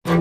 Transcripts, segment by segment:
Good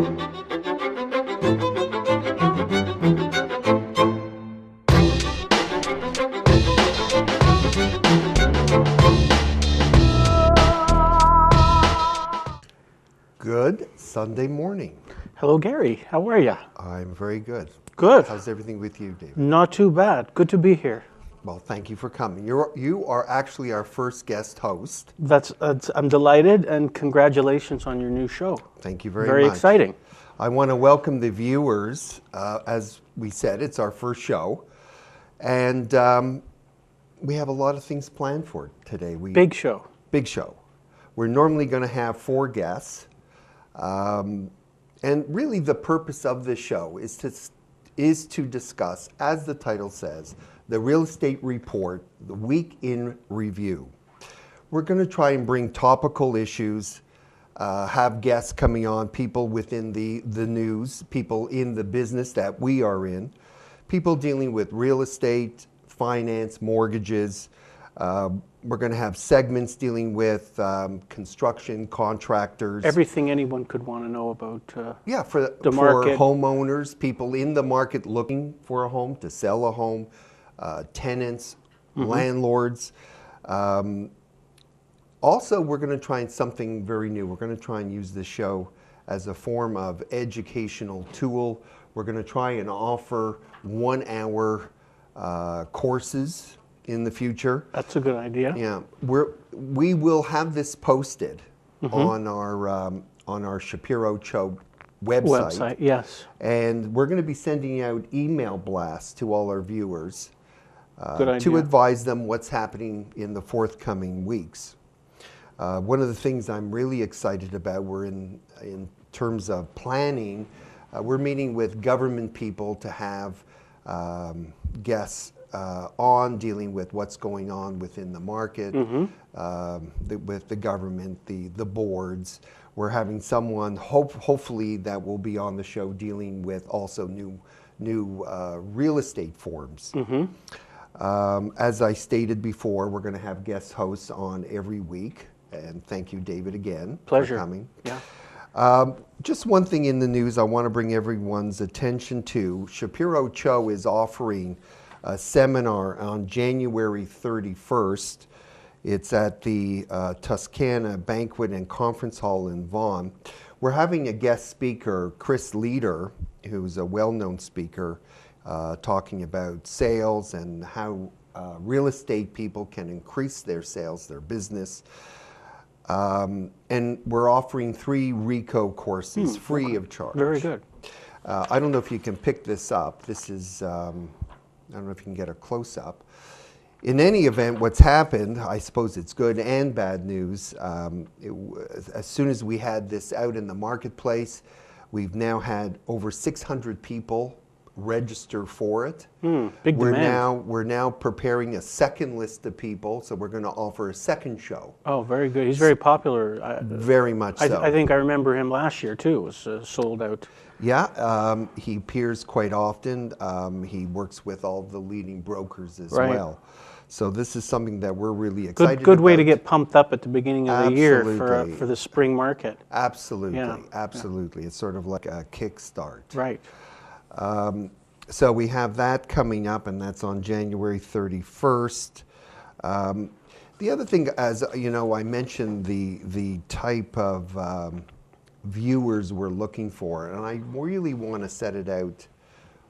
Sunday morning. Hello, Gary. How are you? I'm very good. Good. How's everything with you, David? Not too bad. Good to be here. Well, thank you for coming. You are actually our first guest host. I'm delighted, and congratulations on your new show. Thank you very much. Very exciting. I want to welcome the viewers. As we said, it's our first show, and we have a lot of things planned for today. Big show. Big show. We're normally going to have 4 guests. And really the purpose of this show is to discuss, as the title says, the real estate report, the week in review. We're going to try and bring topical issues, have guests coming on, people within the news, people in the business that we are in, people dealing with real estate, finance, mortgages. We're going to have segments dealing with construction, contractors. Everything anyone could want to know about for market. Homeowners, people in the market looking for a home, to sell a home, tenants, landlords. Also, we're going to try something very new. We're going to try and use this show as a form of educational tool. We're going to try and offer 1-hour courses in the future. That's a good idea. Yeah, we will have this posted on our Shapiro Cho website. Yes. And we're going to be sending out email blasts to all our viewers Good to idea. advise them what's happening in the forthcoming weeks. One of the things I'm really excited about, we're in terms of planning, we're meeting with government people to have guests on dealing with what's going on within the market, with the government, the boards. We're having someone hopefully that will be on the show dealing with also new real estate forms. As I stated before, we're going to have guest hosts on every week, and thank you, David, again. Pleasure. For coming. Yeah. Just one thing in the news I want to bring everyone's attention to. Shapiro Cho is offering a seminar on January 31st. It's at the Toscana Banquet and Conference Hall in Vaughan. We're having a guest speaker, Chris Leader, who's a well-known speaker, talking about sales and how real estate people can increase their sales, their business. And we're offering 3 RICO courses free of charge. Very good. I don't know if you can pick this up. This is, I don't know if you can get a close-up. In any event, what's happened, I suppose it's good and bad news. As soon as we had this out in the marketplace, we've now had over 600 people register for it. Big demand. We're now preparing a second list of people, so we're going to offer a second show. Oh, very good. He's very popular. Very much so. I think I remember him last year too. It was sold out. Yeah, he appears quite often. He works with all the leading brokers as well. So this is something that we're really excited about. Good way to get pumped up at the beginning of the year for the spring market. Absolutely, Yeah. absolutely. It's sort of like a kickstart. Right. So we have that coming up, and that's on January 31st. The other thing, as you know, I mentioned the type of viewers we're looking for, and I really want to set it out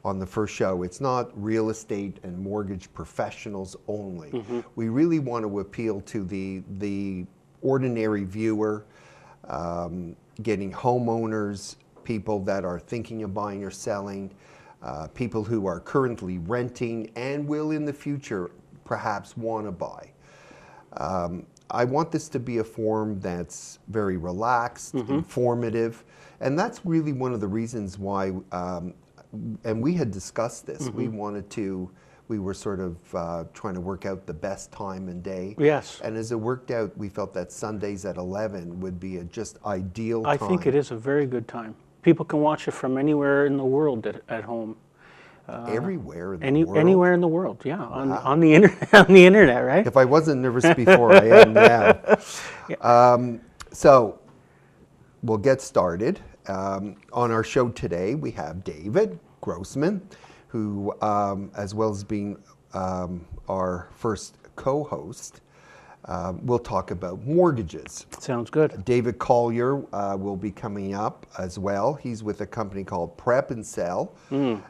on the first show. It's not real estate and mortgage professionals only. We really want to appeal to the ordinary viewer, getting homeowners, people that are thinking of buying or selling, people who are currently renting and will in the future perhaps want to buy. I want this to be a forum that's very relaxed, informative, and that's really one of the reasons why, and we had discussed this, we were sort of trying to work out the best time and day. Yes. And as it worked out, we felt that Sundays at 11 would be a just ideal time. I think it is a very good time. People can watch it from anywhere in the world at home. Everywhere in the world? Anywhere in the world, yeah. On the internet, right? If I wasn't nervous before, I am now. So we'll get started. On our show today, we have David Grossman, who, as well as being our first co-host, we'll talk about mortgages. Sounds good. David Collier will be coming up as well. He's with a company called Prep and Sell.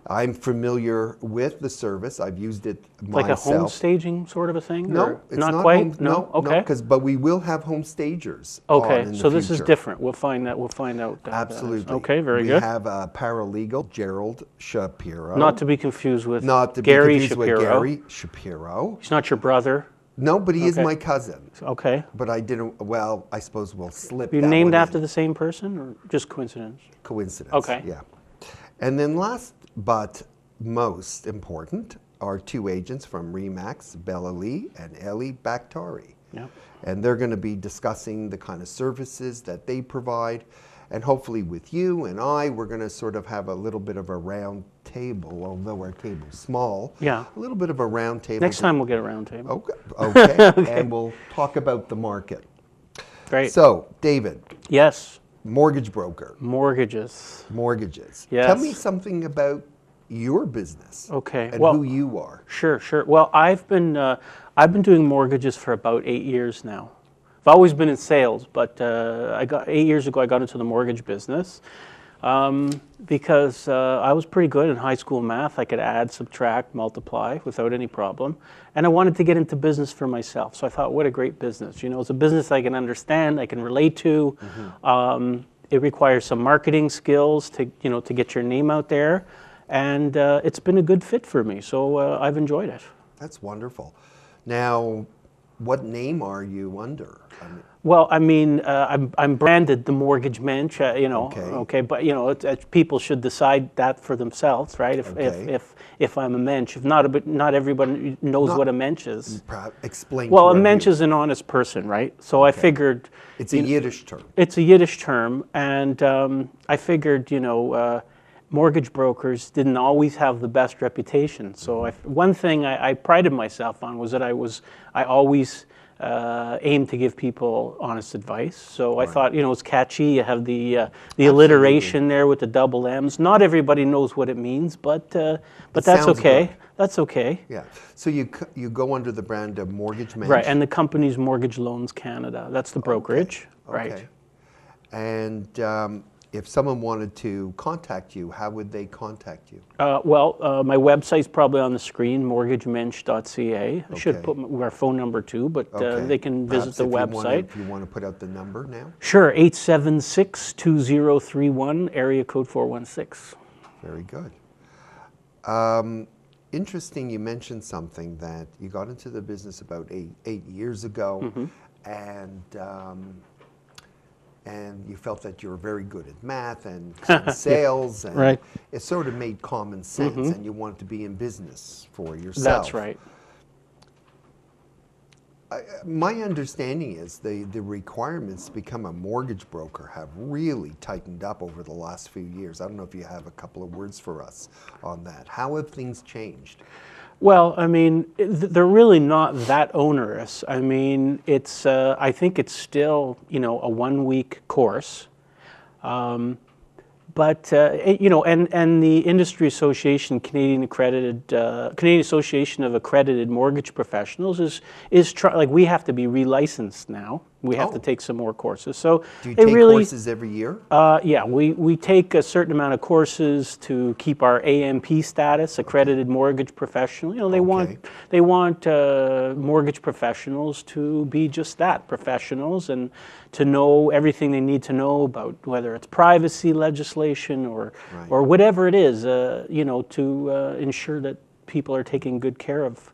I'm familiar with the service. I've used it myself. Like a home staging sort of a thing? No, or it's not not quite. home, no, okay. But we will have home stagers. Okay, on in so the this is future. different. We'll find that. We'll find out. Absolutely. Okay, very we good. We have a paralegal, Gerald Shapiro. Not to be confused with Not to Garry be confused Shapiro. with Garry Shapiro. He's not your brother. No, but he is Okay. my cousin. Okay. But I didn't. Well, I suppose we'll slip. You that named one after in. the same person, or just coincidence? Coincidence. Okay. Yeah. And then last but most important are two agents from Remax, Bella Lee and Ellie Bakhtiari. Yeah. And they're going to be discussing the kind of services that they provide. And hopefully with you and we're going to sort of have a little bit of a round table, although our table's small. Yeah. A little bit of a round table. Next time we'll get a round table. Okay. Okay. And we'll talk about the market. Great. So, David, Yes. mortgage broker, Mortgages. mortgages. Yes. Tell me something about your business. Okay. And Well, who you are. Sure, sure. Well, I've been doing mortgages for about 8 years now. I've always been in sales, but 8 years ago I got into the mortgage business because I was pretty good in high school math. I could add, subtract, multiply without any problem, and I wanted to get into business for myself. So I thought, what a great business! You know, it's a business I can understand, I can relate to. It requires some marketing skills to get your name out there, and it's been a good fit for me. So I've enjoyed it. That's wonderful. Now, what name are you under? Well, I mean, I'm branded the Mortgage Mensch, Okay. but people should decide that for themselves, right? If I'm a mensch, if not, but not everybody knows what a mensch is. Explain. Well, to a mensch our is an honest person, right? So I figured It's a Yiddish term. it's a Yiddish term, and I figured, mortgage brokers didn't always have the best reputation. So one thing I prided myself on was that I always aimed to give people honest advice. So I thought, it's catchy. You have the alliteration there with the double M's. Not everybody knows what it means, but that's sounds okay. good. That's okay. Yeah. So you go under the brand of Mortgage Mensch. Right, and the company's Mortgage Loans Canada. That's the brokerage. Okay. Right. And if someone wanted to contact you, how would they contact you? My website's probably on the screen, mortgagemensch.ca. I should put our phone number too, but they can visit the website. If you want to put out the number now. Sure, 876-2031, area code 416. Very good. Interesting, you mentioned something that you got into the business about eight years ago, and you felt that you were very good at math and sales, and Right. it sort of made common sense, and you wanted to be in business for yourself. That's right. My understanding is the requirements to become a mortgage broker have really tightened up over the last few years. I don't know if you have a couple of words for us on that. How have things changed? Well, I mean, they're really not that onerous. I mean, I think it's still, a 1-week course. And the industry association, Canadian Association of Accredited Mortgage Professionals, we have to be relicensed now. We have to take some more courses. So do you take courses every year? Yeah, we take a certain amount of courses to keep our AMP status, accredited mortgage professional. They want mortgage professionals to be just that, professionals, and to know everything they need to know about whether it's privacy legislation or whatever it is, to ensure that people are taking good care of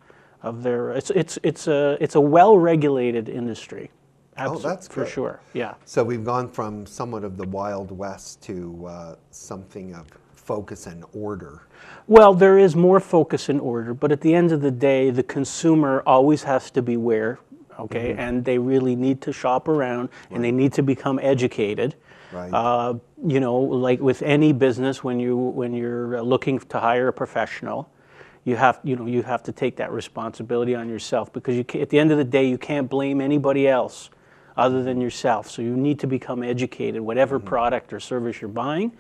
their. It's a well-regulated industry. Absolutely, that's good. For sure. Yeah. So we've gone from somewhat of the Wild West to something of focus and order. Well, there is more focus and order, but at the end of the day, the consumer always has to beware, okay? And they really need to shop around, and they need to become educated. Right. Like with any business, when you're looking to hire a professional, you have to take that responsibility on yourself, because at the end of the day, you can't blame anybody else other than yourself. So you need to become educated, whatever product or service you're buying,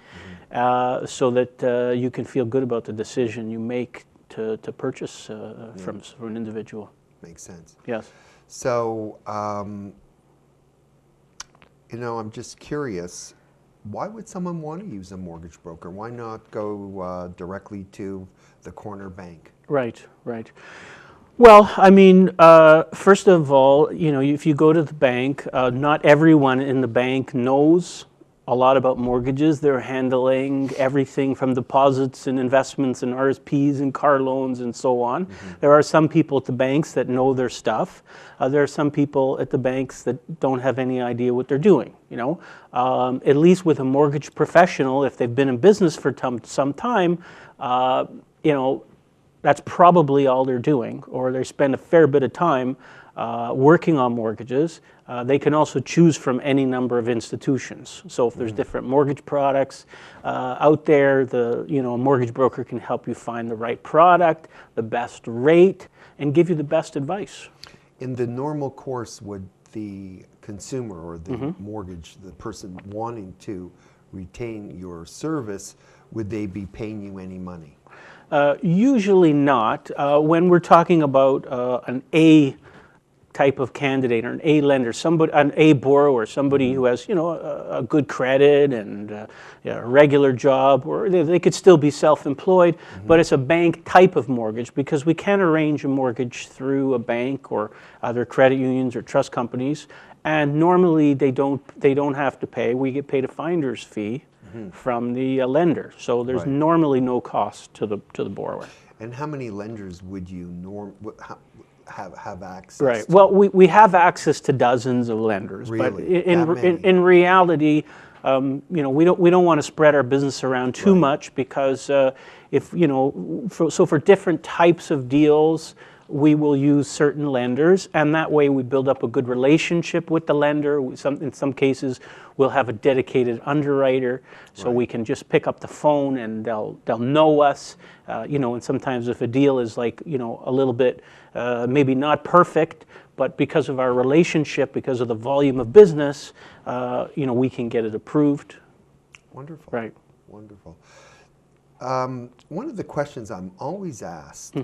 so that you can feel good about the decision you make to purchase from an individual. Makes sense. Yes. So, I'm just curious, why would someone want to use a mortgage broker? Why not go directly to the corner bank? Right, right. Well, I mean, first of all, if you go to the bank, not everyone in the bank knows a lot about mortgages. They're handling everything from deposits and investments and RSPs and car loans and so on. There are some people at the banks that know their stuff. There are some people at the banks that don't have any idea what they're doing. At least with a mortgage professional, if they've been in business for some time, that's probably all they're doing, or they spend a fair bit of time working on mortgages. They can also choose from any number of institutions. So if there's different mortgage products out there, a mortgage broker can help you find the right product, the best rate, and give you the best advice. In the normal course, would the consumer or the the person wanting to retain your service, would they be paying you any money? Usually not. When we're talking about an A type of candidate or an A lender, an A borrower, somebody who has a good credit and a regular job, or they could still be self-employed, but it's a bank type of mortgage because we can arrange a mortgage through a bank or other credit unions or trust companies, and normally they don't have to pay. We get paid a finder's fee from the lender, so there's normally no cost to the borrower. And how many lenders would you have access Right. to? Well, we have access to dozens of lenders, Really? but in reality, we don't want to spread our business around too much because for different types of deals, we will use certain lenders, and that way we build up a good relationship with the lender. In some cases, we'll have a dedicated underwriter, so we can just pick up the phone and they'll know us. And sometimes if a deal is like a little bit maybe not perfect, but because of our relationship, because of the volume of business, we can get it approved. Wonderful. Right. Wonderful. One of the questions I'm always asked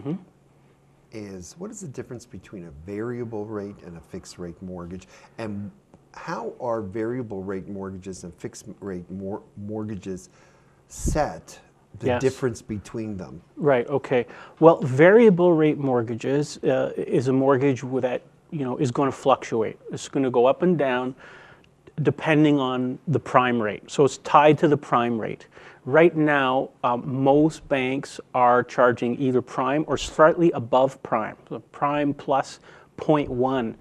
is, what is the difference between a variable rate and a fixed rate mortgage, and how are variable rate mortgages and fixed rate mortgages set, the difference between them? Right, okay. Well, variable rate mortgages is a mortgage that is going to fluctuate. It's going to go up and down depending on the prime rate. So it's tied to the prime rate. Right now, most banks are charging either prime or slightly above prime, so prime plus 0.1%.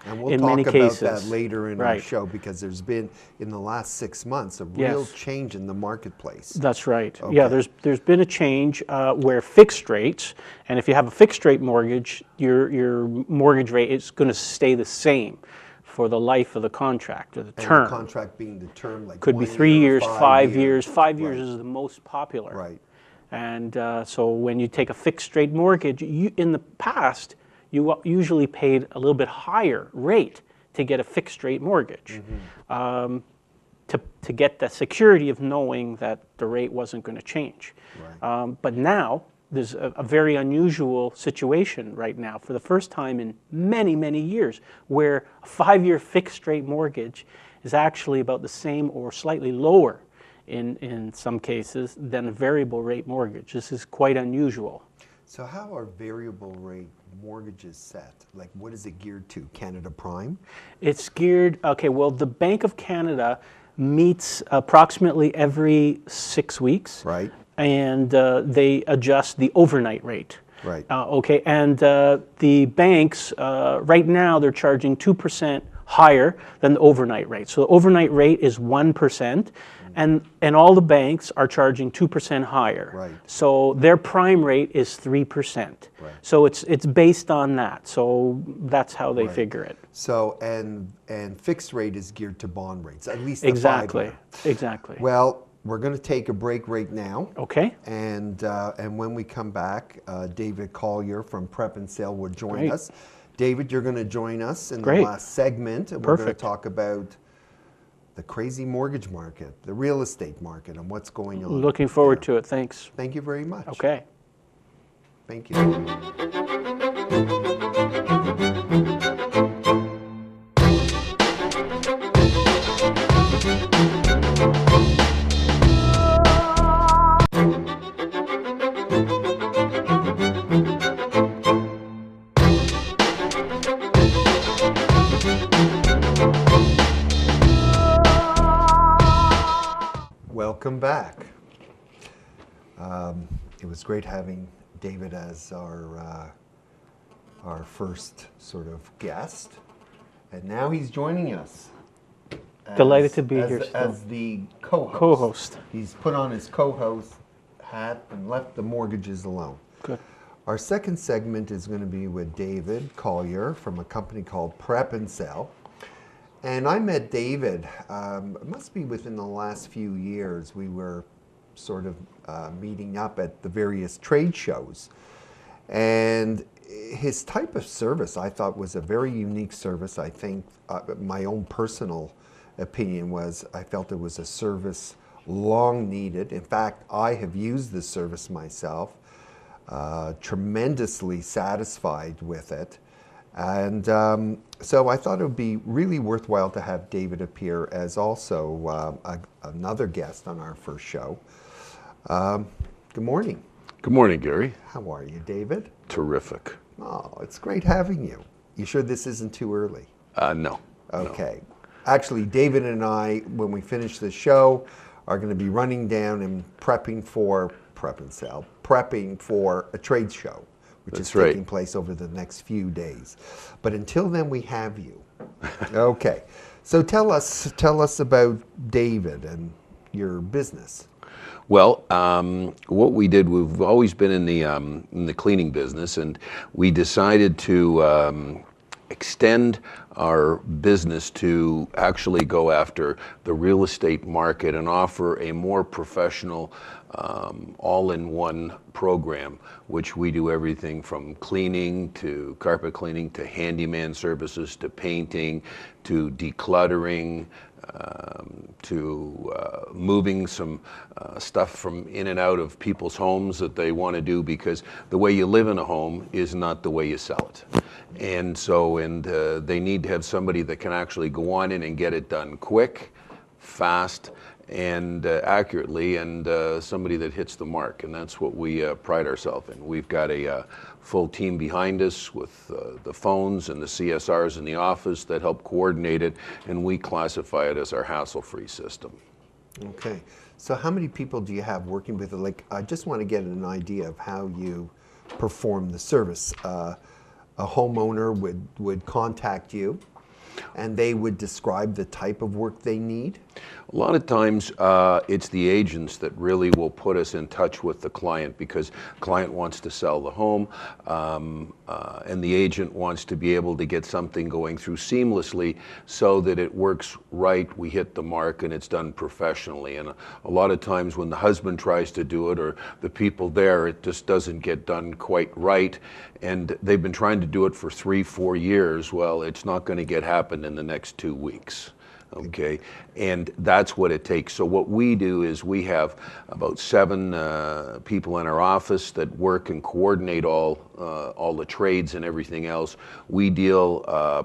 And we'll in talk many about cases. that later in our show, because there's been, in the last 6 months, a real change in the marketplace. That's right. Okay. Yeah, there's been a change where fixed rates, and if you have a fixed rate mortgage, your mortgage rate is going to stay the same for the life of the contract, or the term. The contract being the term, like could be 3 years, 5 years. 5 years is the most popular. Right. And so when you take a fixed rate mortgage, in the past, you usually paid a little bit higher rate to get a fixed rate mortgage, to get the security of knowing that the rate wasn't going to change. Right. But now, there's a very unusual situation right now, for the first time in many, many years, where a 5-year fixed rate mortgage is actually about the same or slightly lower in some cases than a variable rate mortgage. This is quite unusual. So how are variable rate mortgages set? Like, what is it geared to? Canada Prime? It's geared, okay, well, the Bank of Canada meets approximately every 6 weeks. Right. And they adjust the overnight rate. Right. Okay, and the banks, right now, they're charging 2% higher than the overnight rate. So the overnight rate is 1%, and all the banks are charging 2% higher. Right. So their prime rate is 3%. Right. So it's based on that. So that's how they figure it. So and fixed rate is geared to bond rates, at least exactly. The 5-year. Exactly. Well, we're going to take a break right now. Okay. And when we come back, David Collier from Prep and Sale will join us. David, you're going to join us in Great. the last segment, and we're going to Perfect. talk about the crazy mortgage market, the real estate market, and what's going on. Looking forward to it. Thanks. Thank you very much. Okay. Thank you. Welcome back. It was great having David as our first sort of guest, and now he's joining us. Delighted to be here still. As the co-host. Co-host. He's put on his co-host hat and left the mortgages alone. Good. Our second segment is going to be with David Collier from a company called Prep and Sell. And I met David, it must be within the last few years. We were sort of meeting up at the various trade shows. And his type of service I thought was a very unique service. I think my own personal opinion was I felt it was a service long needed. In fact, I have used this service myself, tremendously satisfied with it. And so I thought it would be really worthwhile to have David appear as also another guest on our first show. Good morning. Good morning, Gary. How are you, David? Terrific. Oh, it's great having you. You sure this isn't too early? No. Okay. Actually, David and I, when we finish the show, are going to be running down and prepping for a trade show, which is taking place over the next few days. But until then, we have you. Okay. So tell us about David and your business. Well, what we did, we've always been in the cleaning business, and we decided to extend our business to actually go after the real estate market and offer a more professional all-in-one program, which we do everything from cleaning to carpet cleaning to handyman services to painting to decluttering to moving some stuff from in and out of people's homes that they want to do, because the way you live in a home is not the way you sell it. And so, they need to have somebody that can actually go on in and get it done quick, fast, and accurately, and somebody that hits the mark. And that's what we pride ourselves in. We've got a full team behind us with the phones and the CSRs in the office that help coordinate it, and we classify it as our hassle-free system. Okay. So how many people do you have working with it? Like, I just want to get an idea of how you perform the service. A homeowner would contact you, and they would describe the type of work they need? A lot of times it's the agents that really will put us in touch with the client, because the client wants to sell the home and the agent wants to be able to get something going through seamlessly so that it works right, we hit the mark, and it's done professionally. And a lot of times when the husband tries to do it, or the people there, it just doesn't get done quite right. And they've been trying to do it for 3-4 years. Well, it's not going to get happen in the next 2 weeks. Okay, and that's what it takes. So what we do is we have about 7 people in our office that work and coordinate all the trades and everything else. We deal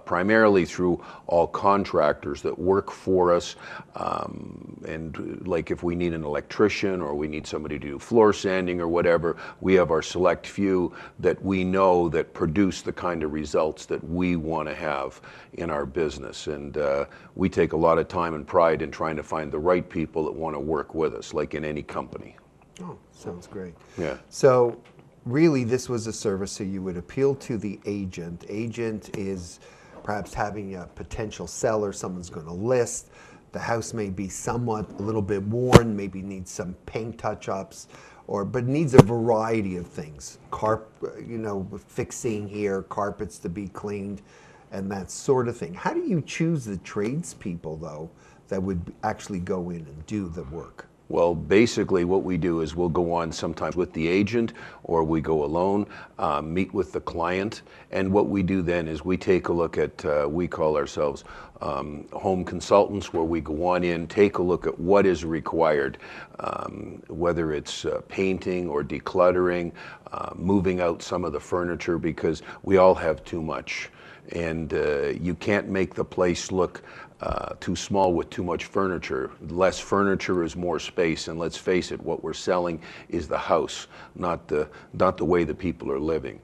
primarily through all contractors that work for us, and like if we need an electrician or we need somebody to do floor sanding or whatever, we have our select few that we know that produce the kind of results that we want to have in our business. And we take a lot of time and pride in trying to find the right people that want to work with us, like in any company. Oh, sounds great. Yeah. So really this was a service, so you would appeal to the agent. Agent is perhaps having a potential seller, someone's going to list. The house may be somewhat a little bit worn, maybe needs some paint touch-ups, but needs a variety of things. Fixing here, carpets to be cleaned, and that sort of thing. How do you choose the tradespeople, though, that would actually go in and do the work? Well, basically what we do is we'll go on sometimes with the agent, or we go alone, meet with the client, and what we do then is we take a look at, we call ourselves home consultants, where we go on in, take a look at what is required, whether it's painting or decluttering, moving out some of the furniture, because we all have too much. And you can't make the place look too small with too much furniture. Less furniture is more space, and let's face it, what we're selling is the house, not the way the people are living.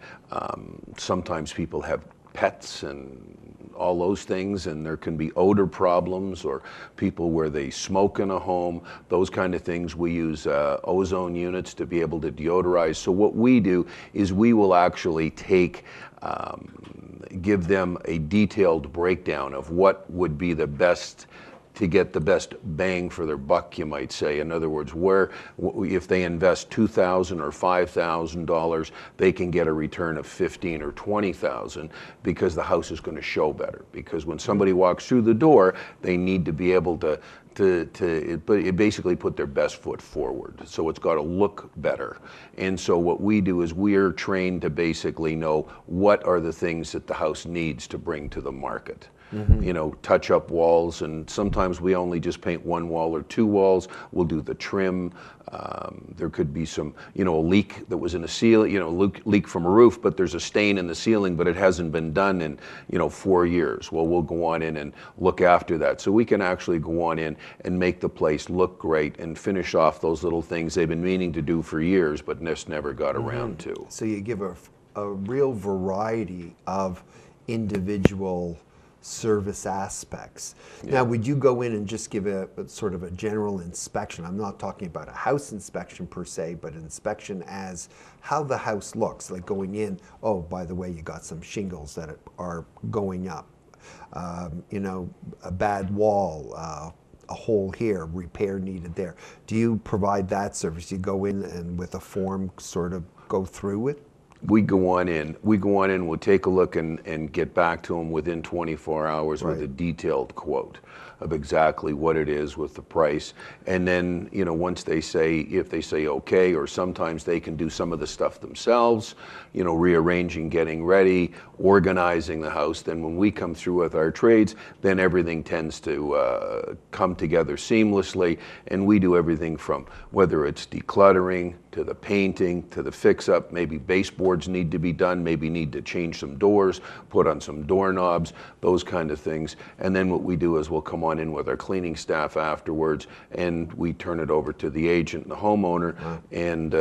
Sometimes people have pets and all those things, and there can be odor problems, or people where they smoke in a home, those kind of things. We use ozone units to be able to deodorize. So what we do is we will actually give them a detailed breakdown of what would be the best to get the best bang for their buck, you might say. In other words, where if they invest $2,000 or $5,000, they can get a return of $15,000 or $20,000, because the house is going to show better. Because when somebody walks through the door, they need to be able to basically put their best foot forward. So it's got to look better. And so what we do is we're trained to basically know what are the things that the house needs to bring to the market. You know, touch up walls, and sometimes we only just paint one wall or two walls. We'll do the trim. There could be some, a leak that was in a ceiling, leak from a roof, but there's a stain in the ceiling, but it hasn't been done in, 4 years. Well, we'll go on in and look after that. So we can actually go on in and make the place look great and finish off those little things they've been meaning to do for years, but just never got around to. So you give a real variety of individual service aspects. Yeah. Now, would you go in and just give a sort of a general inspection? I'm not talking about a house inspection per se, but an inspection as how the house looks, like going in, oh, by the way, you got some shingles that are going up, a bad wall, a hole here, repair needed there. Do you provide that service? You go in and with a form sort of go through it? We go on in, we'll take a look and get back to them within 24 hours with a detailed quote of exactly what it is with the price. And then, once if they say okay, or sometimes they can do some of the stuff themselves, rearranging, getting ready, organizing the house. Then when we come through with our trades, then everything tends to come together seamlessly. And we do everything from whether it's decluttering, to the painting, to the fix-up. Maybe baseboards need to be done, maybe need to change some doors, put on some doorknobs, those kind of things. And then what we do is we'll come on in with our cleaning staff afterwards, and we turn it over to the agent and the homeowner. Wow. And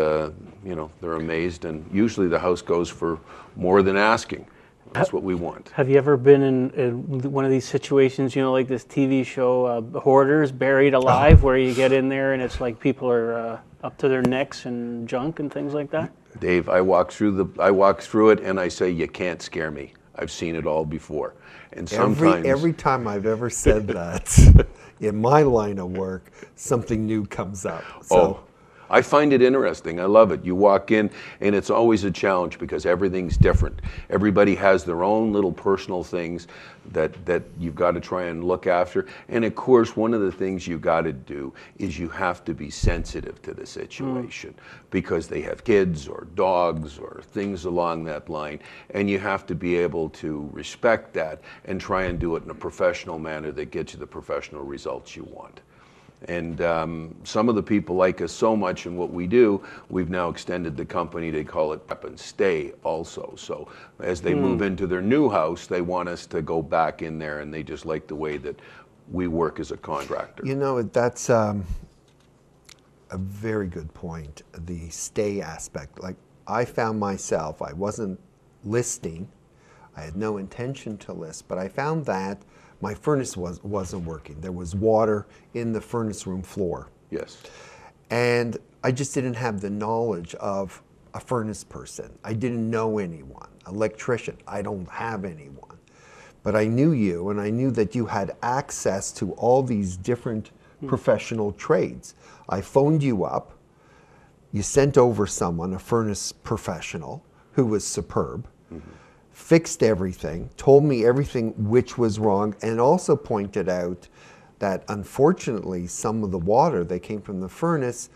they're amazed, and usually the house goes for more than asking. That's what we want. Have you ever been in one of these situations, like this TV show, Hoarders, Buried Alive, where you get in there and it's like people are up to their necks in junk and things like that? Dave, I walk through it and I say, you can't scare me. I've seen it all before. And sometimes every time I've ever said that in my line of work, something new comes up. So I find it interesting. I love it. You walk in and it's always a challenge because everything's different. Everybody has their own little personal things that you've got to try and look after. And of course, one of the things you've got to do is you have to be sensitive to the situation because they have kids or dogs or things along that line. And you have to be able to respect that and try and do it in a professional manner that gets you the professional results you want. And some of the people like us so much in what we do, we've now extended the company. They call it Prep and Stay also. So as they move into their new house, they want us to go back in there, and they just like the way that we work as a contractor. That's a very good point, the stay aspect. Like, I found myself, I wasn't listing, I had no intention to list, but I found that my furnace wasn't working. There was water in the furnace room floor. Yes. And I just didn't have the knowledge of a furnace person. I didn't know anyone. Electrician, I don't have anyone. But I knew you, and I knew that you had access to all these different professional trades. I phoned you up. You sent over someone, a furnace professional, who was superb. Fixed everything, told me everything which was wrong, and also pointed out that unfortunately some of the water that came from the furnace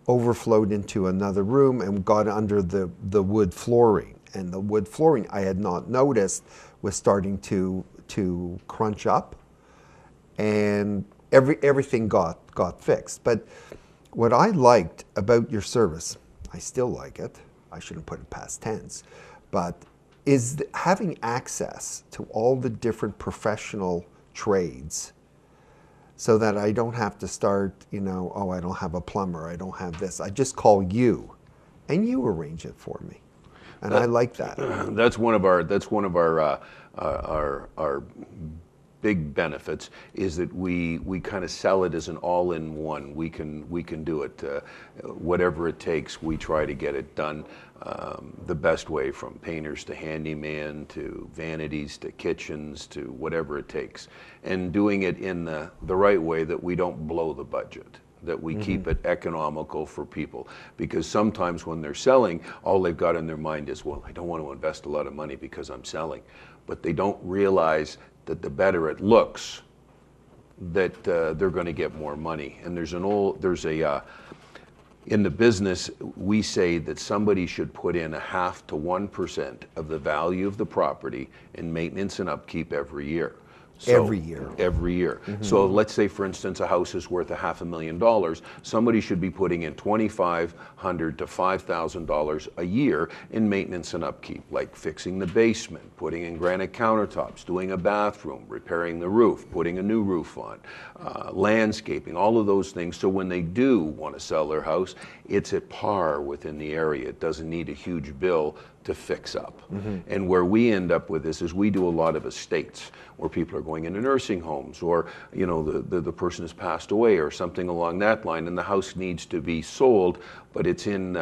overflowed into another room and got under the wood flooring. And the wood flooring I had not noticed was starting to crunch up, and everything got fixed. But what I liked about your service, I still like it, I shouldn't put it past tense, but is having access to all the different professional trades, so that I don't have to start, oh, I don't have a plumber, I don't have this. I just call you, and you arrange it for me, and I like that. That's one of our big benefits, is that we kind of sell it as an all-in-one. We can do it, whatever it takes. We try to get it done the best way, from painters to handyman to vanities to kitchens to whatever it takes, and doing it in the right way, that we don't blow the budget, that we keep it economical for people. Because sometimes when they're selling, all they've got in their mind is, well, I don't want to invest a lot of money because I'm selling. But they don't realize that the better it looks, that they're going to get more money. And in the business, we say that somebody should put in 0.5 to 1% of the value of the property in maintenance and upkeep every year. Every year. Every year. So let's say, for instance, a house is worth $500,000. Somebody should be putting in $2,500 to $5,000 a year in maintenance and upkeep, like fixing the basement, putting in granite countertops, doing a bathroom, repairing the roof, putting a new roof on, landscaping, all of those things. So when they do want to sell their house, it's at par within the area. It doesn't need a huge bill to fix up. And where we end up with this is we do a lot of estates where people are going into nursing homes, or the person has passed away or something along that line, and the house needs to be sold, but it's in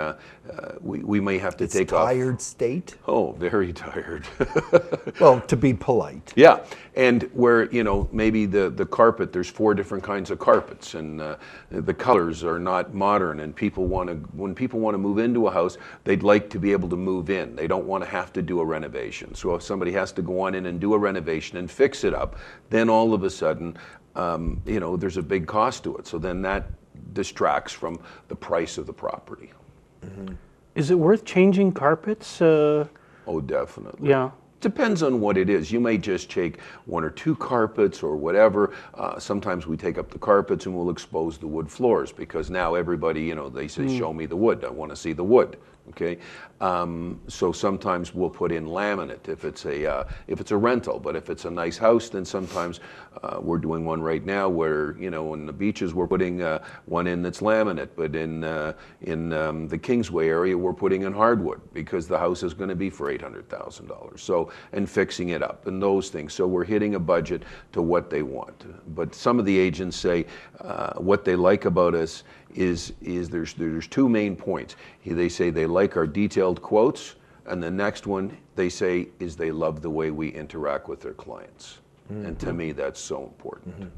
we may have to take off. Tired state? Oh, very tired. Well, to be polite. Yeah, and where maybe the carpet, there's 4 different kinds of carpets, and the colors are not modern, and when people want to move into a house, they'd like to be able to move in. They don't want to have to do a renovation. So if somebody has to go on in and do a renovation and fix it up, then all of a sudden, there's a big cost to it. So then that distracts from the price of the property. Is it worth changing carpets? Oh, definitely. Yeah. Depends on what it is. You may just take 1 or 2 carpets or whatever. Sometimes we take up the carpets and we'll expose the wood floors, because now everybody, they say, show me the wood. I want to see the wood. Okay, so sometimes we'll put in laminate if it's a rental. But if it's a nice house, then sometimes we're doing one right now where in the beaches we're putting one in that's laminate. But in the Kingsway area we're putting in hardwood, because the house is going to be for $800,000. So, and fixing it up and those things. So we're hitting a budget to what they want. But some of the agents say what they like about us is there's 2 main points. They say they like our detailed quotes, and the next one they say is they love the way we interact with their clients. And to me, that's so important.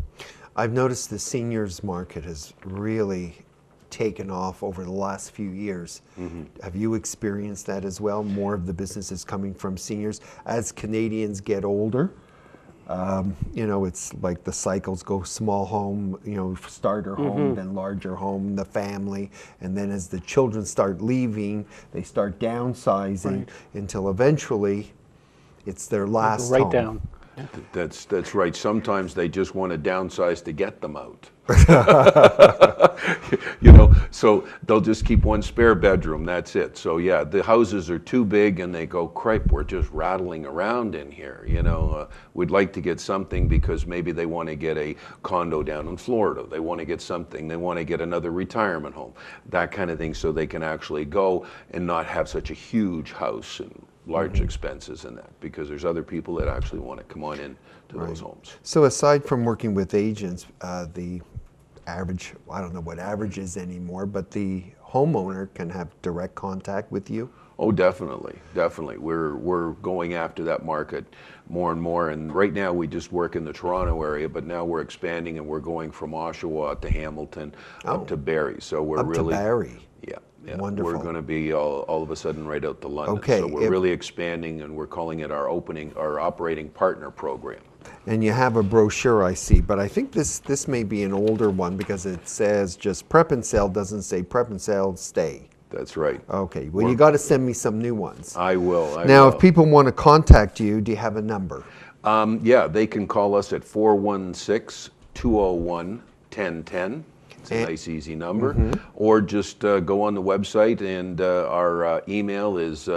I've noticed the seniors market has really taken off over the last few years. Have you experienced that as well? More of the business is coming from seniors as Canadians get older. It's like the cycles go: small home, starter home, then larger home, the family, and then as the children start leaving, they start downsizing until eventually it's their last home. Down. That's right. Sometimes they just want to downsize to get them out. So they'll just keep 1 spare bedroom, that's it. So yeah, the houses are too big and they go, cripe, we're just rattling around in here. We'd like to get something, because maybe they want to get a condo down in Florida. They want to get something, they want to get another retirement home, that kind of thing, so they can actually go and not have such a huge house and large expenses in that, because there's other people that actually want to come on in to those homes. So aside from working with agents, the average, I don't know what average is anymore, but the homeowner can have direct contact with you? Oh, definitely, definitely. We're going after that market more and more, and right now we just work in the Toronto area, but now we're expanding and we're going from Oshawa to Hamilton up to Barrie. So we're up to Barrie. Yeah. Wonderful. We're going to be all of a sudden right out to London. Okay. So we're really expanding, and we're calling it our operating partner program. And you have a brochure, I see, but I think this may be an older one because it says just prep and sell, doesn't say prep and sell, stay. That's right. Okay, well, you got to send me some new ones. I will. Now, if people want to contact you, do you have a number? Yeah, they can call us at 416-201-1010. It's a nice, easy number. Or just go on the website, and our email is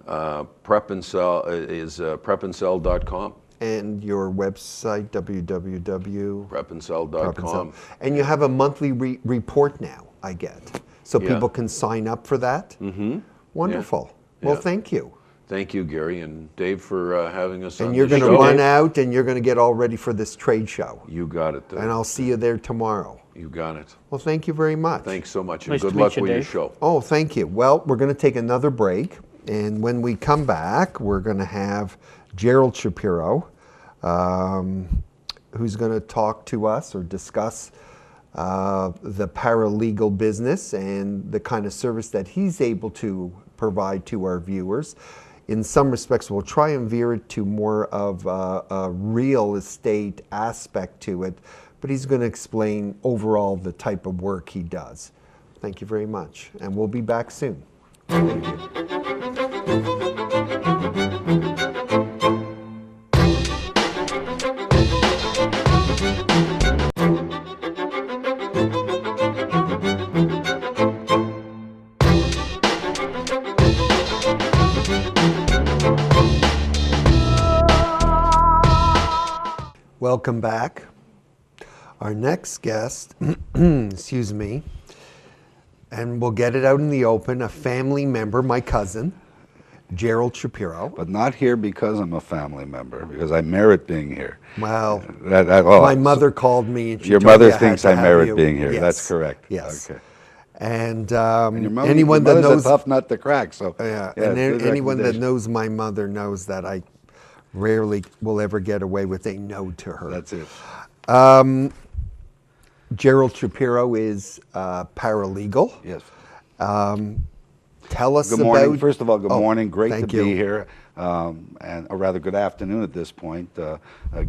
prepandsell.com. And your website, www. Prepandsell.com. And you have a monthly report now, I get. So people can sign up for that? Mm-hmm. Wonderful. Yeah. Well, thank you. Thank you, Gary and Dave, for having us on And you're the going to show. run out and you're going to get all ready for this trade show. You got it, Dave. And I'll see you there tomorrow. You got it. Well, thank you very much. Thanks so much, and Nice good to meet luck you, with your Dave. show. Oh, thank you. Well, we're going to take another break. And when we come back, we're going to have Gerald Shapiro, who's going to talk to us or discuss the paralegal business and the kind of service that he's able to provide to our viewers. In some respects, we'll try and veer it to more of a real estate aspect to it, but he's going to explain overall the type of work he does. Thank you very much, and we'll be back soon. Thank you. Welcome back. Our next guest, excuse me, and we'll get it out in the open, a family member, my cousin, Gerald Shapiro. But not here because I'm a family member, because I merit being here. Well, Oh, my mother called me and she your told mother me I had thinks to I have merit you. being here. Yes. That's correct. Yes. Okay. And, And your mother, anyone your that mother's knows a tough nut to crack. So and good anyone that recommendation. knows my mother knows that I rarely will ever get away with a no to her. That's it. Gerald Shapiro is paralegal. Yes. Tell us Good morning. about. First of all, good Oh, morning. Great to thank be you. here. And a rather good afternoon at this point.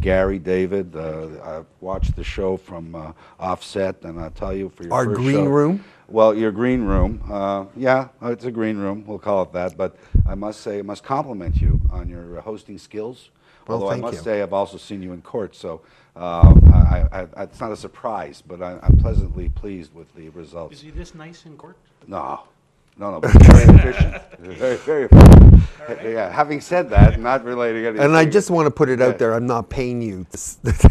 Gary, David, I've watched the show from offset, and I'll tell you for your Our first green show, room? Well, your green room. Yeah, it's a green room. We'll call it that. But I must say, I must compliment you on your hosting skills. Well, Although thank I must you. say, I've also seen you in court, so it's not a surprise, but I'm pleasantly pleased with the results. Is he this nice in court? No, but very efficient. Very, very efficient. Yeah, having said that, not relating anything. And I just want to put it Yeah. out there, I'm not paying you to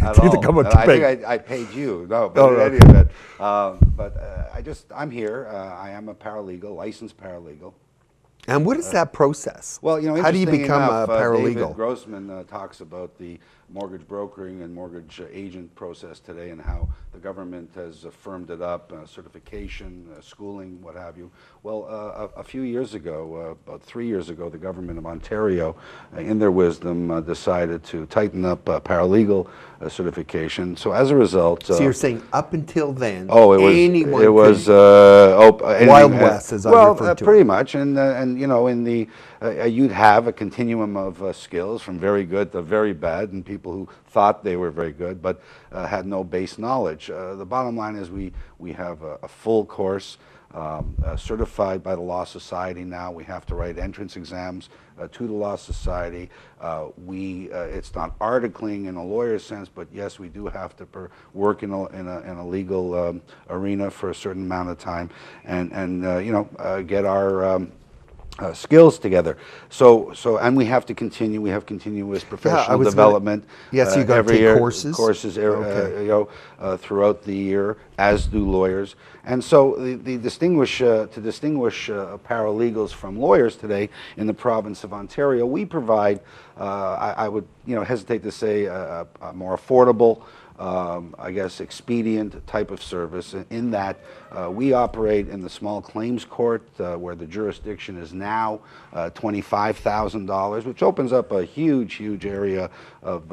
at all. come up And to I pay. think I paid you. No, but Oh, in okay. any event. I'm here. I am a paralegal, licensed paralegal. And what is that process? Well, you know, how do you interesting become enough, a paralegal? David Grossman talks about the mortgage brokering and mortgage agent process today and how the government has firmed it up, certification, schooling, what have you. Well, a few years ago, about 3 years ago, the government of Ontario, in their wisdom, decided to tighten up paralegal certification. So as a result... So you're saying up until then, Oh, it was. anyone It was could- Wild West, as I refer to it. pretty much, and you know, in the you'd have a continuum of skills from very good to very bad, and people who thought they were very good but had no base knowledge. The bottom line is we have a full course. Certified by the Law Society now. We have to write entrance exams to the Law Society. It's not articling in a lawyer's sense, but yes, we do have to work in a legal arena for a certain amount of time, and you know, get our skills together. And we have to continue. We have continuous professional development. Yes, you got to every take year, courses. Okay. You know, throughout the year, as do lawyers. And so to distinguish paralegals from lawyers today in the province of Ontario, we provide, I would hesitate to say, a more affordable, I guess, expedient type of service in that we operate in the small claims court where the jurisdiction is now $25,000, which opens up a huge area of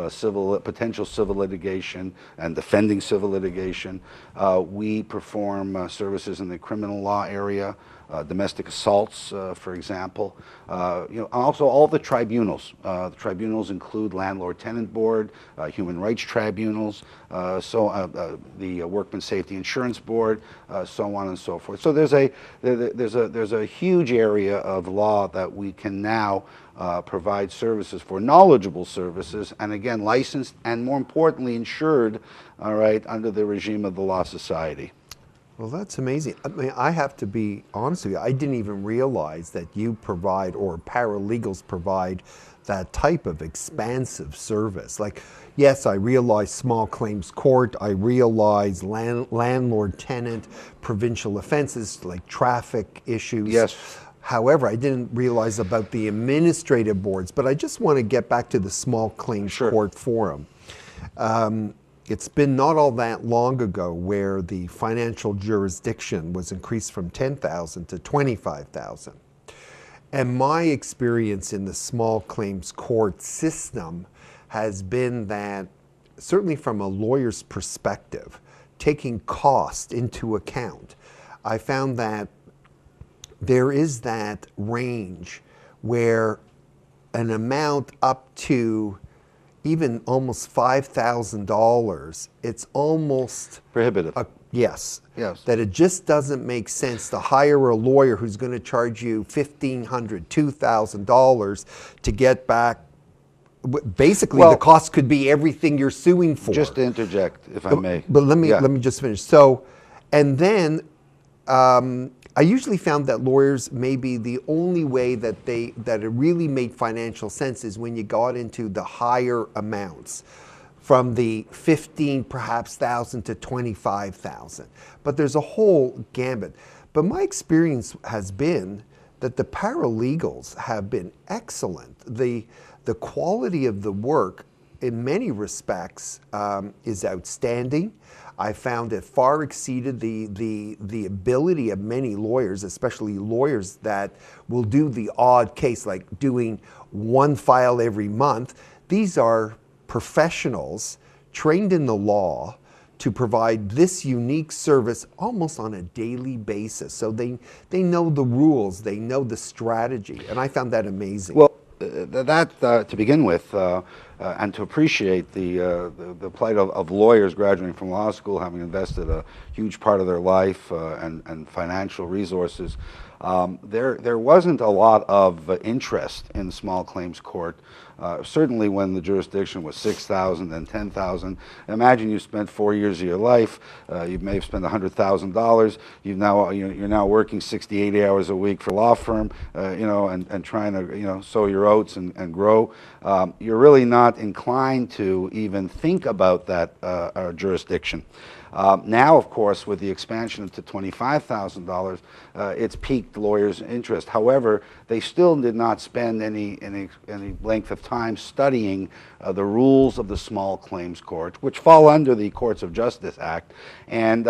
potential civil litigation and defending civil litigation. We perform services in the criminal law area, domestic assaults, for example. Also all the tribunals. The tribunals include landlord-tenant board, human rights tribunals, the Workmen's Safety Insurance Board, so on and so forth. So there's a huge area of law that we can now provide services for, knowledgeable services, and again licensed and more importantly insured, all right, under the regime of the Law Society. Well, that's amazing. I mean, I have to be honest with you, I didn't even realize that you provide, or paralegals provide, that type of expansive service. Like, yes, I realize small claims court, I realize landlord-tenant, provincial offenses like traffic issues. Yes. However, I didn't realize about the administrative boards, but I just want to get back to the small claims court forum. It's been not all that long ago where the financial jurisdiction was increased from 10,000 to 25,000. And my experience in the small claims court system has been that, certainly from a lawyer's perspective, taking cost into account, I found that there is that range where an amount up to even almost $5,000, it's almost prohibitive. Yes. Yes. That it just doesn't make sense to hire a lawyer who's going to charge you $1,500, $2,000 to get back. Basically, the cost could be everything you're suing for. Just to interject, if I may. But let me just finish. So, and then I usually found that lawyers, maybe the only way that it really made financial sense is when you got into the higher amounts, from the 15 perhaps thousand to 25,000. But there's a whole gambit. But my experience has been that the paralegals have been excellent. The quality of the work in many respects is outstanding. I found it far exceeded the ability of many lawyers, especially lawyers that will do the odd case, like doing one file every month. These are professionals trained in the law to provide this unique service almost on a daily basis. So they know the rules, they know the strategy, and I found that amazing. Well, that to begin with, and to appreciate the plight of lawyers graduating from law school, having invested a huge part of their life and financial resources, there wasn't a lot of interest in the small claims court. Certainly when the jurisdiction was 6,000 and 10,000. Imagine you spent 4 years of your life, you may have spent $100,000. You're now working 60, 80 hours a week for a law firm, and trying to sow your oats and grow. You're really not inclined to even think about that jurisdiction. Now, of course, with the expansion to $25,000, it's piqued lawyers' interest. However, they still did not spend any length of time studying the rules of the small claims court, which fall under the Courts of Justice Act. And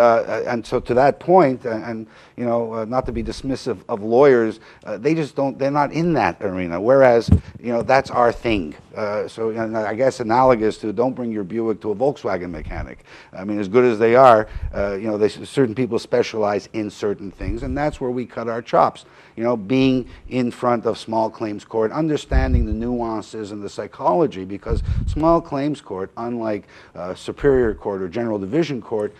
so to that point, not to be dismissive of lawyers, they just don't, they're not in that arena, whereas, that's our thing. So I guess analogous to don't bring your Buick to a Volkswagen mechanic. I mean, as good as they are, certain people specialize in certain things, and that's where we cut our chops. Being in front of small claims court, understanding the nuances and the psychology, because small claims court, unlike superior court or general division court,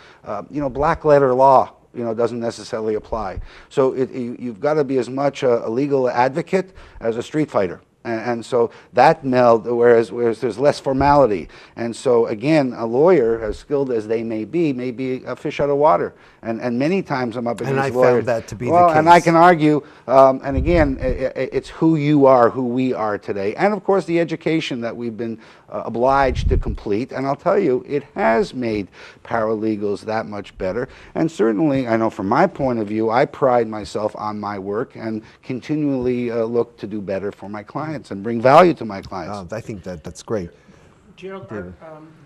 black letter law doesn't necessarily apply. So you've got to be as much a legal advocate as a street fighter. And so that meld, whereas there's less formality. And so again, a lawyer, as skilled as they may be a fish out of water. And many times I'm up against lawyers. And I found that to be the case. And I can argue, and again, it's who you are, who we are today. And of course the education that we've been obliged to complete. And I'll tell you, it has made paralegals that much better. And certainly, I know from my point of view, I pride myself on my work and continually look to do better for my clients and bring value to my clients. I think that's great. Gerald, David.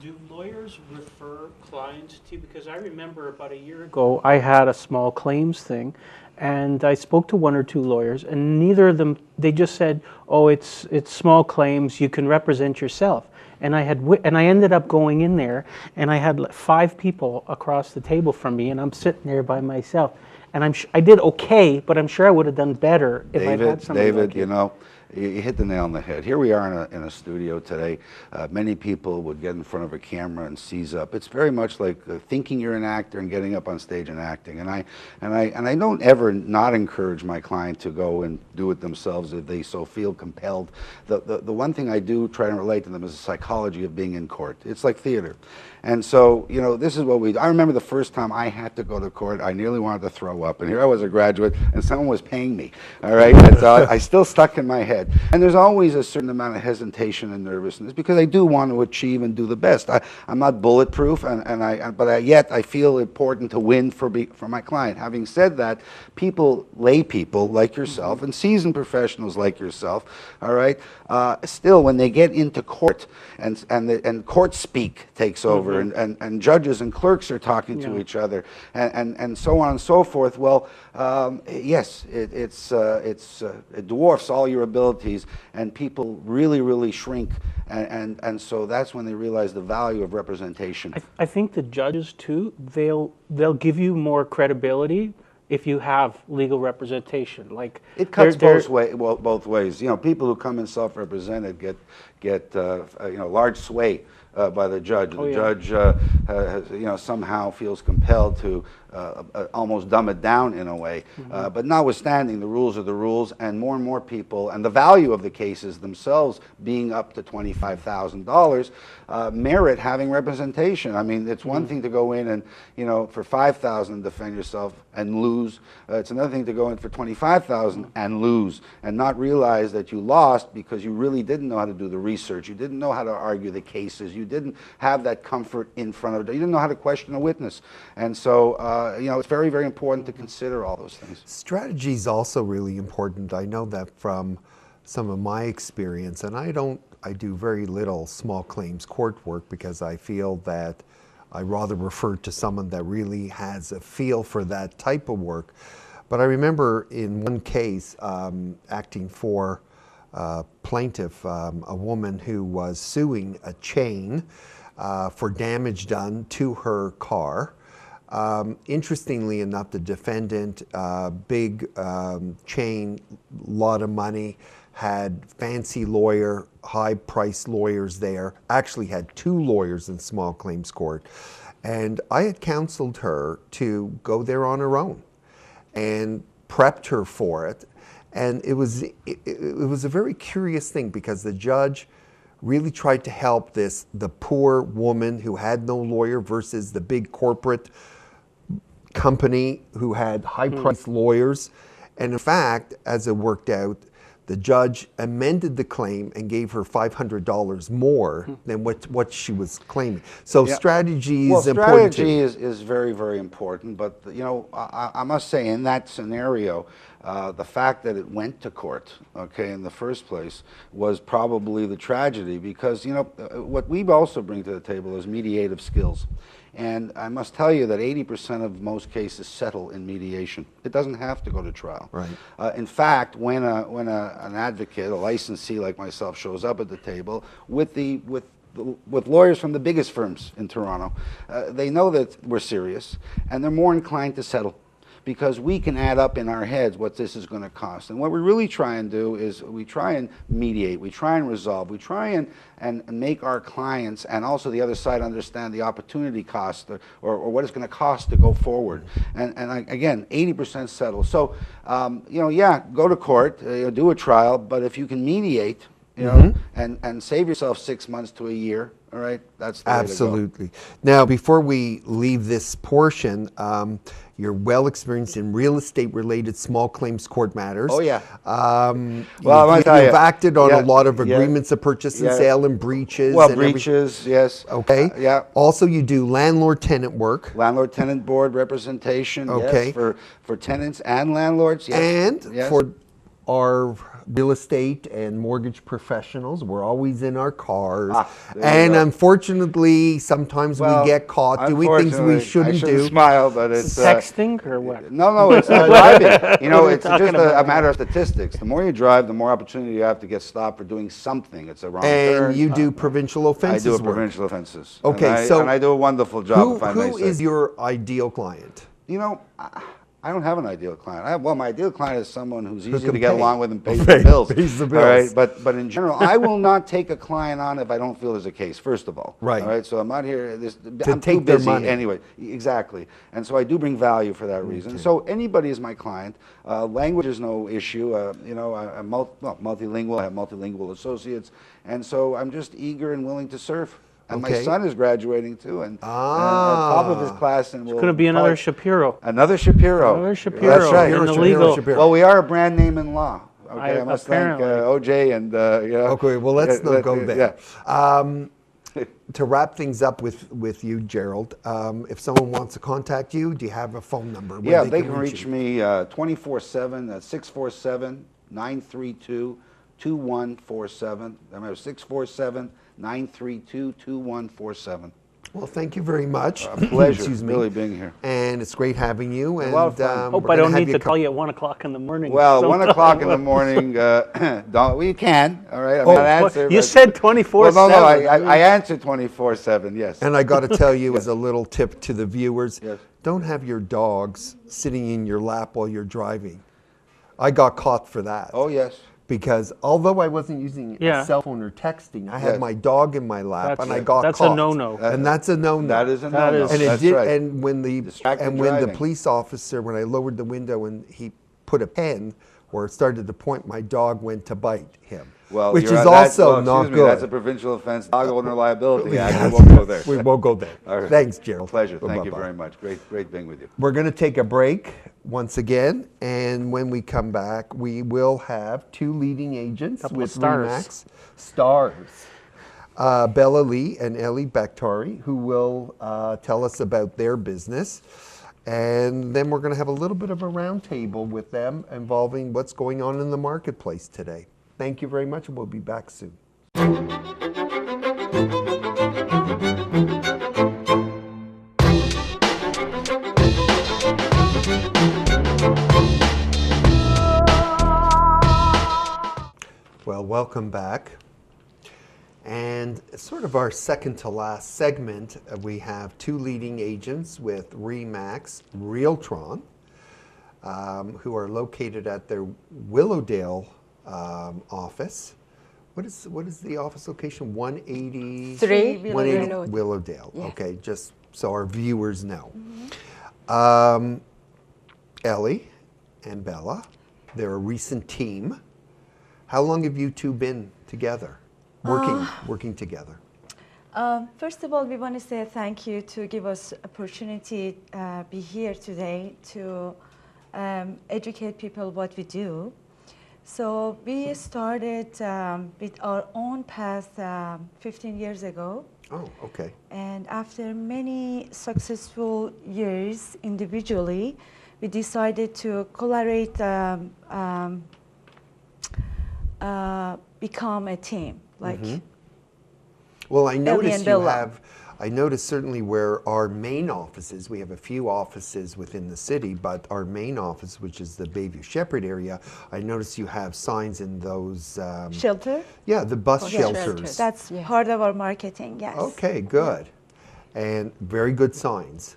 do lawyers refer clients to you? Because I remember about a year ago, I had a small claims thing, and I spoke to one or two lawyers, and neither of them, they just said, "Oh, it's small claims. You can represent yourself." And I ended up going in there, and I had like 5 people across the table from me, and I'm sitting there by myself, and I did okay, but I'm sure I would have done better if I had somebody David, like you know, you hit the nail on the head. Here we are in a studio today. Many people would get in front of a camera and seize up. It's very much like thinking you're an actor and getting up on stage and acting. And I don't ever not encourage my client to go and do it themselves if they so feel compelled. The one thing I do try to relate to them is the psychology of being in court. It's like theater. And so, you know, this is what I remember the first time I had to go to court, I nearly wanted to throw up. And here I was a graduate, and someone was paying me, all right? And so I still stuck in my head. And there's always a certain amount of hesitation and nervousness because I do want to achieve and do the best. I'm not bulletproof, but yet I feel important to win for my client. Having said that, lay people like yourself and seasoned professionals like yourself, all right, still when they get into court and court speak takes over and judges and clerks are talking to each other and so on and so forth, well, yes, it dwarfs all your abilities and people really shrink and so that's when they realize the value of representation. I think the judges too, they'll give you more credibility if you have legal representation. Like it cuts both ways. You know, people who come in self-represented get you know, large sway by the judge. The judge you know, somehow feels compelled to almost dumb it down in a way. But notwithstanding, the rules are the rules, and more people, and the value of the cases themselves being up to $25,000, merit having representation. I mean, it's one thing to go in and, you know, for $5,000 and defend yourself and lose. It's another thing to go in for $25,000 and lose, and not realize that you lost because you really didn't know how to do the research. You didn't know how to argue the cases. You didn't have that comfort in front of it. You didn't know how to question a witness. And so, you know, it's very important to consider all those things. Strategy is also really important. I know that from some of my experience, and I do very little small claims court work because I feel that I rather refer to someone that really has a feel for that type of work. But I remember in one case acting for a plaintiff, a woman who was suing a chain for damage done to her car. Interestingly enough, the defendant, big chain, lot of money, had fancy lawyer, high-priced lawyers there, actually had 2 lawyers in small claims court. And I had counseled her to go there on her own and prepped her for it. And it was a very curious thing because the judge really tried to help the poor woman who had no lawyer versus the big corporate company who had high-priced lawyers. And in fact, as it worked out, the judge amended the claim and gave her $500 more than what she was claiming. So strategy is important. Strategy is very important. But you know, I must say, in that scenario, the fact that it went to court, okay, in the first place, was probably the tragedy. Because you know, what we also bring to the table is mediative skills. And I must tell you that 80% of most cases settle in mediation. It doesn't have to go to trial. Right. In fact, when an advocate, a licensee like myself, shows up at the table with lawyers from the biggest firms in Toronto, they know that we're serious, and they're more inclined to settle, because we can add up in our heads what this is going to cost. And what we really try and do is we try and mediate, we try and resolve, we try and make our clients and also the other side understand the opportunity cost or what it's going to cost to go forward. And again, 80% settle. So, you know, yeah, go to court, do a trial, but if you can mediate, you know, and save yourself 6 months to a year, all right, that's the way to go. Absolutely. Now, before we leave this portion, you're well experienced in real estate-related small claims court matters. Oh, yeah. Well, you've acted on a lot of agreements of purchase and sale and breaches. Well, breaches, yes. Okay. Yeah. Also, you do landlord-tenant work. Landlord-tenant board representation, okay, yes, for tenants and landlords. Yes. And for are real estate and mortgage professionals. We're always in our cars. There you And go. unfortunately, sometimes we get caught doing things we Unfortunately, shouldn't I shouldn't do. smile, but it's Texting or what? no, it's not driving. You know, What are we it's talking just about? a matter of statistics. The more you drive, the more opportunity you have to get stopped for doing something. It's a wrong turn. And you do provincial I offenses do a work. provincial offenses. Okay, and I do a wonderful job, if I may Who say. is your ideal client? You know, I don't have an ideal client. Well, my ideal client is someone who's easy can to get pay. along with and pays the bills. Pays the All right, bills. but in general, I will not take a client on if I don't feel there's a case. First of all, Right. All right, so I'm not here. I'm take too their busy money. anyway. Exactly, and so I do bring value for that reason. So anybody is my client. Language is no issue. You know, I'm multilingual. I have multilingual associates, and so I'm just eager and willing to serve. And my Okay. son is graduating too, and at top of his class, and It's going to be another Shapiro. Another Shapiro. Another Shapiro That's right. in the Shapiro, legal. Shapiro. Well, we are a brand name in law. Okay, I must thank apparently. OJ and you know. Okay, well, let's not go there. Yeah. To wrap things up with you, Gerald, if someone wants to contact you, do you have a phone number? where Yeah, they can reach you? me 24/7 at 647-932-2147. I'm at 647-932-2147. Well, thank you very much. A pleasure, Excuse me. really being here. And it's great having you. And, lot of fun. Hope we're I don't gonna have need you to call you at 1 o'clock in the morning. Well, sometime. 1 o'clock in the morning, well, you can, all right? I mean, Oh, I'll Well, answer, you but- said 24/7. Well, no, I answer 24/7, yes. And I got to tell you, as a little tip to the viewers, Yes. don't have your dogs sitting in your lap while you're driving. I got caught for that. Oh, yes. Because although I wasn't using Yeah. a cell phone or texting, I had Yes. my dog in my lap That's- and I got that's caught. a no-no. And that's a no-no. That is a That no-no. is- And it That's did. right. And when the Distracted and when the driving. police officer, when I lowered the window and he put a pen or started to point, my dog went to bite him. Well, which you're is on that- also well, not excuse me, good. That's a provincial offense, dog owner liability act. Yes. We won't go there. We won't go there. All right. Thanks, Gerald. Pleasure. Thank you Bye-bye. very much. Great being with you. We're going to take a break once again, and when we come back, we will have two leading agents Couple of with stars. RE/MAX stars, Bella Lee and Ellie Bakhtiari, who will tell us about their business. And then we're going to have a little bit of a roundtable with them involving what's going on in the marketplace today. Thank you very much, and we'll be back soon. Well, welcome back. And sort of our second to last segment, we have two leading agents with RE/MAX Realtron, who are located at their Willowdale office. What is the office location? 183 Willowdale. Willowdale. Yeah. Okay, just so our viewers know. Ellie and Bella, they're a recent team. How long have you two been together, working together? First of all, we want to say thank you to give us opportunity be here today to educate people what we do. So we started with our own path 15 years ago. Oh, okay. And after many successful years individually, we decided to collaborate, become a team. Like, Well, I Ellie noticed and you Bella. have. I noticed certainly where our main office is. We have a few offices within the city, but our main office, which is the Bayview Shepherd area, I noticed you have signs in those. shelter. Yeah, the bus Yes. shelters. That's Yeah. part of our marketing, yes. Okay, good, and very good signs.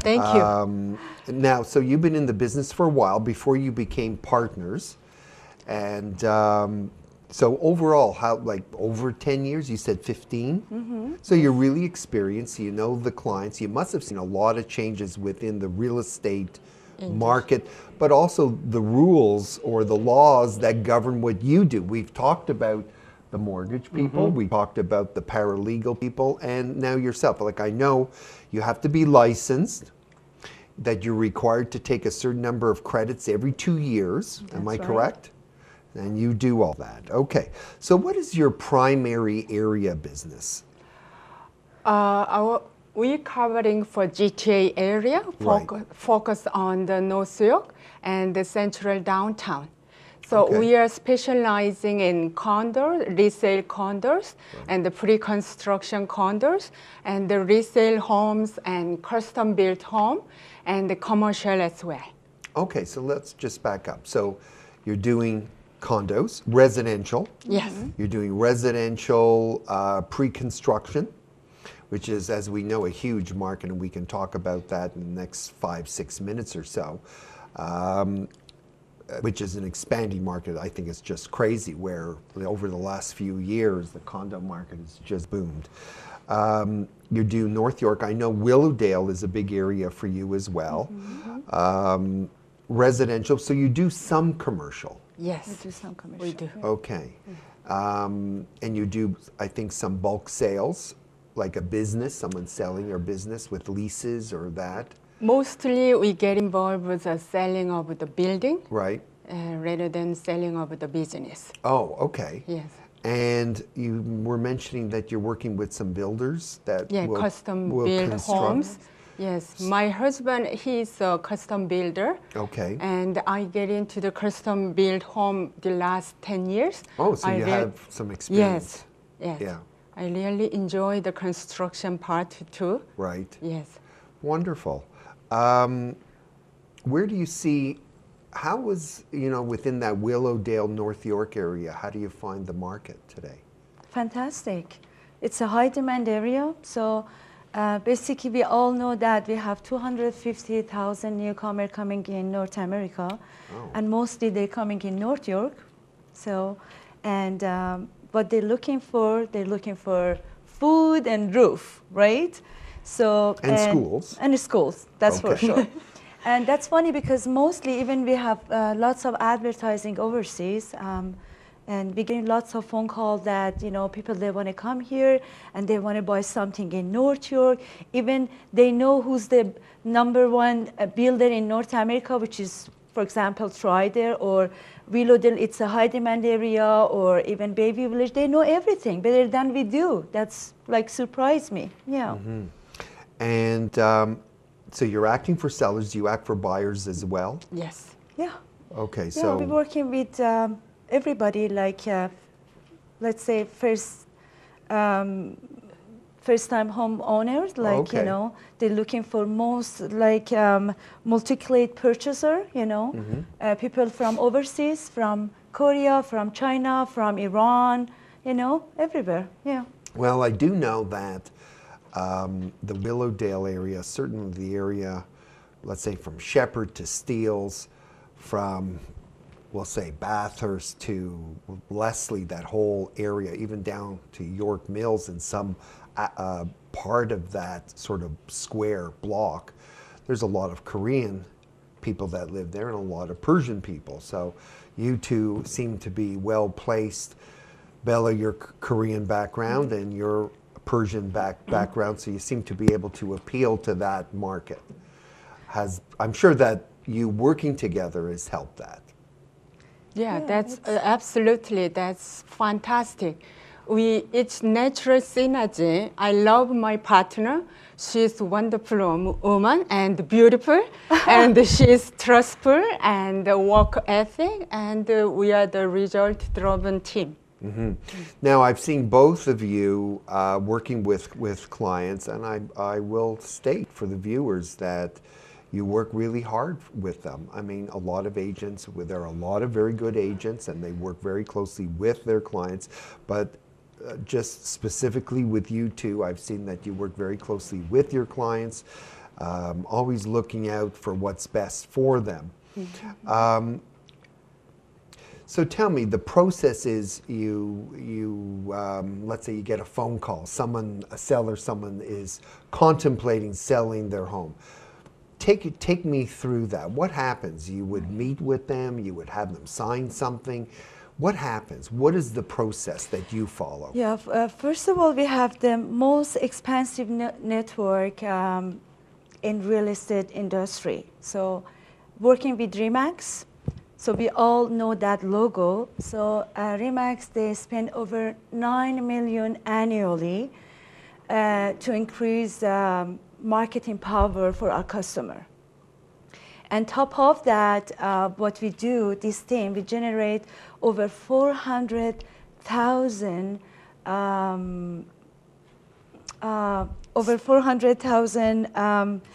Thank you. Now, so you've been in the business for a while before you became partners, and so overall, how like over 10 years? You said 15. So you're really experienced. You know the clients. You must have seen a lot of changes within the real estate market, but also the rules or the laws that govern what you do. We've talked about the mortgage people, we talked about the paralegal people, and now yourself. Like I know you have to be licensed, that you're required to take a certain number of credits every 2 years. Am I That's right. correct? And you do all that. Okay. So what is your primary area business? We covering for GTA area, Right. focus on the North York and the central downtown. So Okay. we are specializing in condos, resale condos, and the pre-construction condos, and the resale homes and custom-built home, and the commercial as well. Okay, so let's just back up. So you're doing condos, residential. Yes. You're doing residential pre-construction, which is, as we know, a huge market, and we can talk about that in the next 5-6 minutes or so, which is an expanding market. I think it's just crazy where over the last few years, the condo market has just boomed. You do North York. I know Willowdale is a big area for you as well. Residential, so you do some commercial. Yes. We do some commercial. We do. Okay. And you do, I think, some bulk sales, like a business, someone selling their business with leases or that. Mostly we get involved with the selling of the building Right. rather than selling of the business. Oh, okay. Yes. And you were mentioning that you're working with some builders that Yeah, will custom will build construct. homes. Yes, my husband, he's a custom builder. Okay. And I get into the custom build home the last 10 years. Oh, so I you re- have some experience. Yes, yes. Yeah. I really enjoy the construction part too. Right. Yes. Wonderful. Where do you see, how was, within that Willowdale, North York area, how do you find the market today? Fantastic. It's a high demand area. So basically we all know that we have 250,000 newcomers coming in North America. And mostly they're coming in North York. So, and what they're looking for food and roof, right? So And schools. And schools, that's for Okay. sure. And that's funny because mostly even we have lots of advertising overseas, and we get lots of phone calls that people, they want to come here and they want to buy something in North York. Even they know who's the #1 builder in North America, which is, for example, Trident or Willowdale. It's a high demand area, or even Bayview Village. They know everything better than we do. That's like surprised me. Yeah. Mm-hmm. And so you're acting for sellers. Do you act for buyers as well? Yes. Yeah. Okay, Yeah, so we're working with everybody, like let's say first-time homeowners, like Okay. they're looking for most like multi-clade purchaser, people from overseas, from Korea, from China, from Iran, everywhere. Yeah. Well, I do know that the Willowdale area, certainly the area, let's say from Shepherd to Steeles, from, we'll say, Bathurst to Leslie, that whole area, even down to York Mills and some part of that sort of square block, there's a lot of Korean people that live there and a lot of Persian people. So you two seem to be well placed. Bella, your Korean background and your Persian background, so you seem to be able to appeal to that market. I'm sure that you working together has helped that. Yeah, Yeah, that's absolutely, that's fantastic. It's natural synergy. I love my partner. She's a wonderful woman and beautiful, and she's trustful and work ethic, and we are the result-driven team. Mm-hmm. Now, I've seen both of you working with clients, and I will state for the viewers that you work really hard with them. I mean, a lot of agents, there are a lot of very good agents, and they work very closely with their clients, but just specifically with you two, I've seen that you work very closely with your clients, always looking out for what's best for them. Mm-hmm. So tell me, the process is let's say you get a phone call, someone is contemplating selling their home. Take me through that. What happens? You would meet with them, you would have them sign something. What happens? What is the process that you follow? Yeah, first of all, we have the most expansive network in real estate industry. So working with RE/MAX, so we all know that logo. So RE/MAX, they spend over $9 million annually to increase marketing power for our customer. And top of that, what we do, this team, we generate over 400,000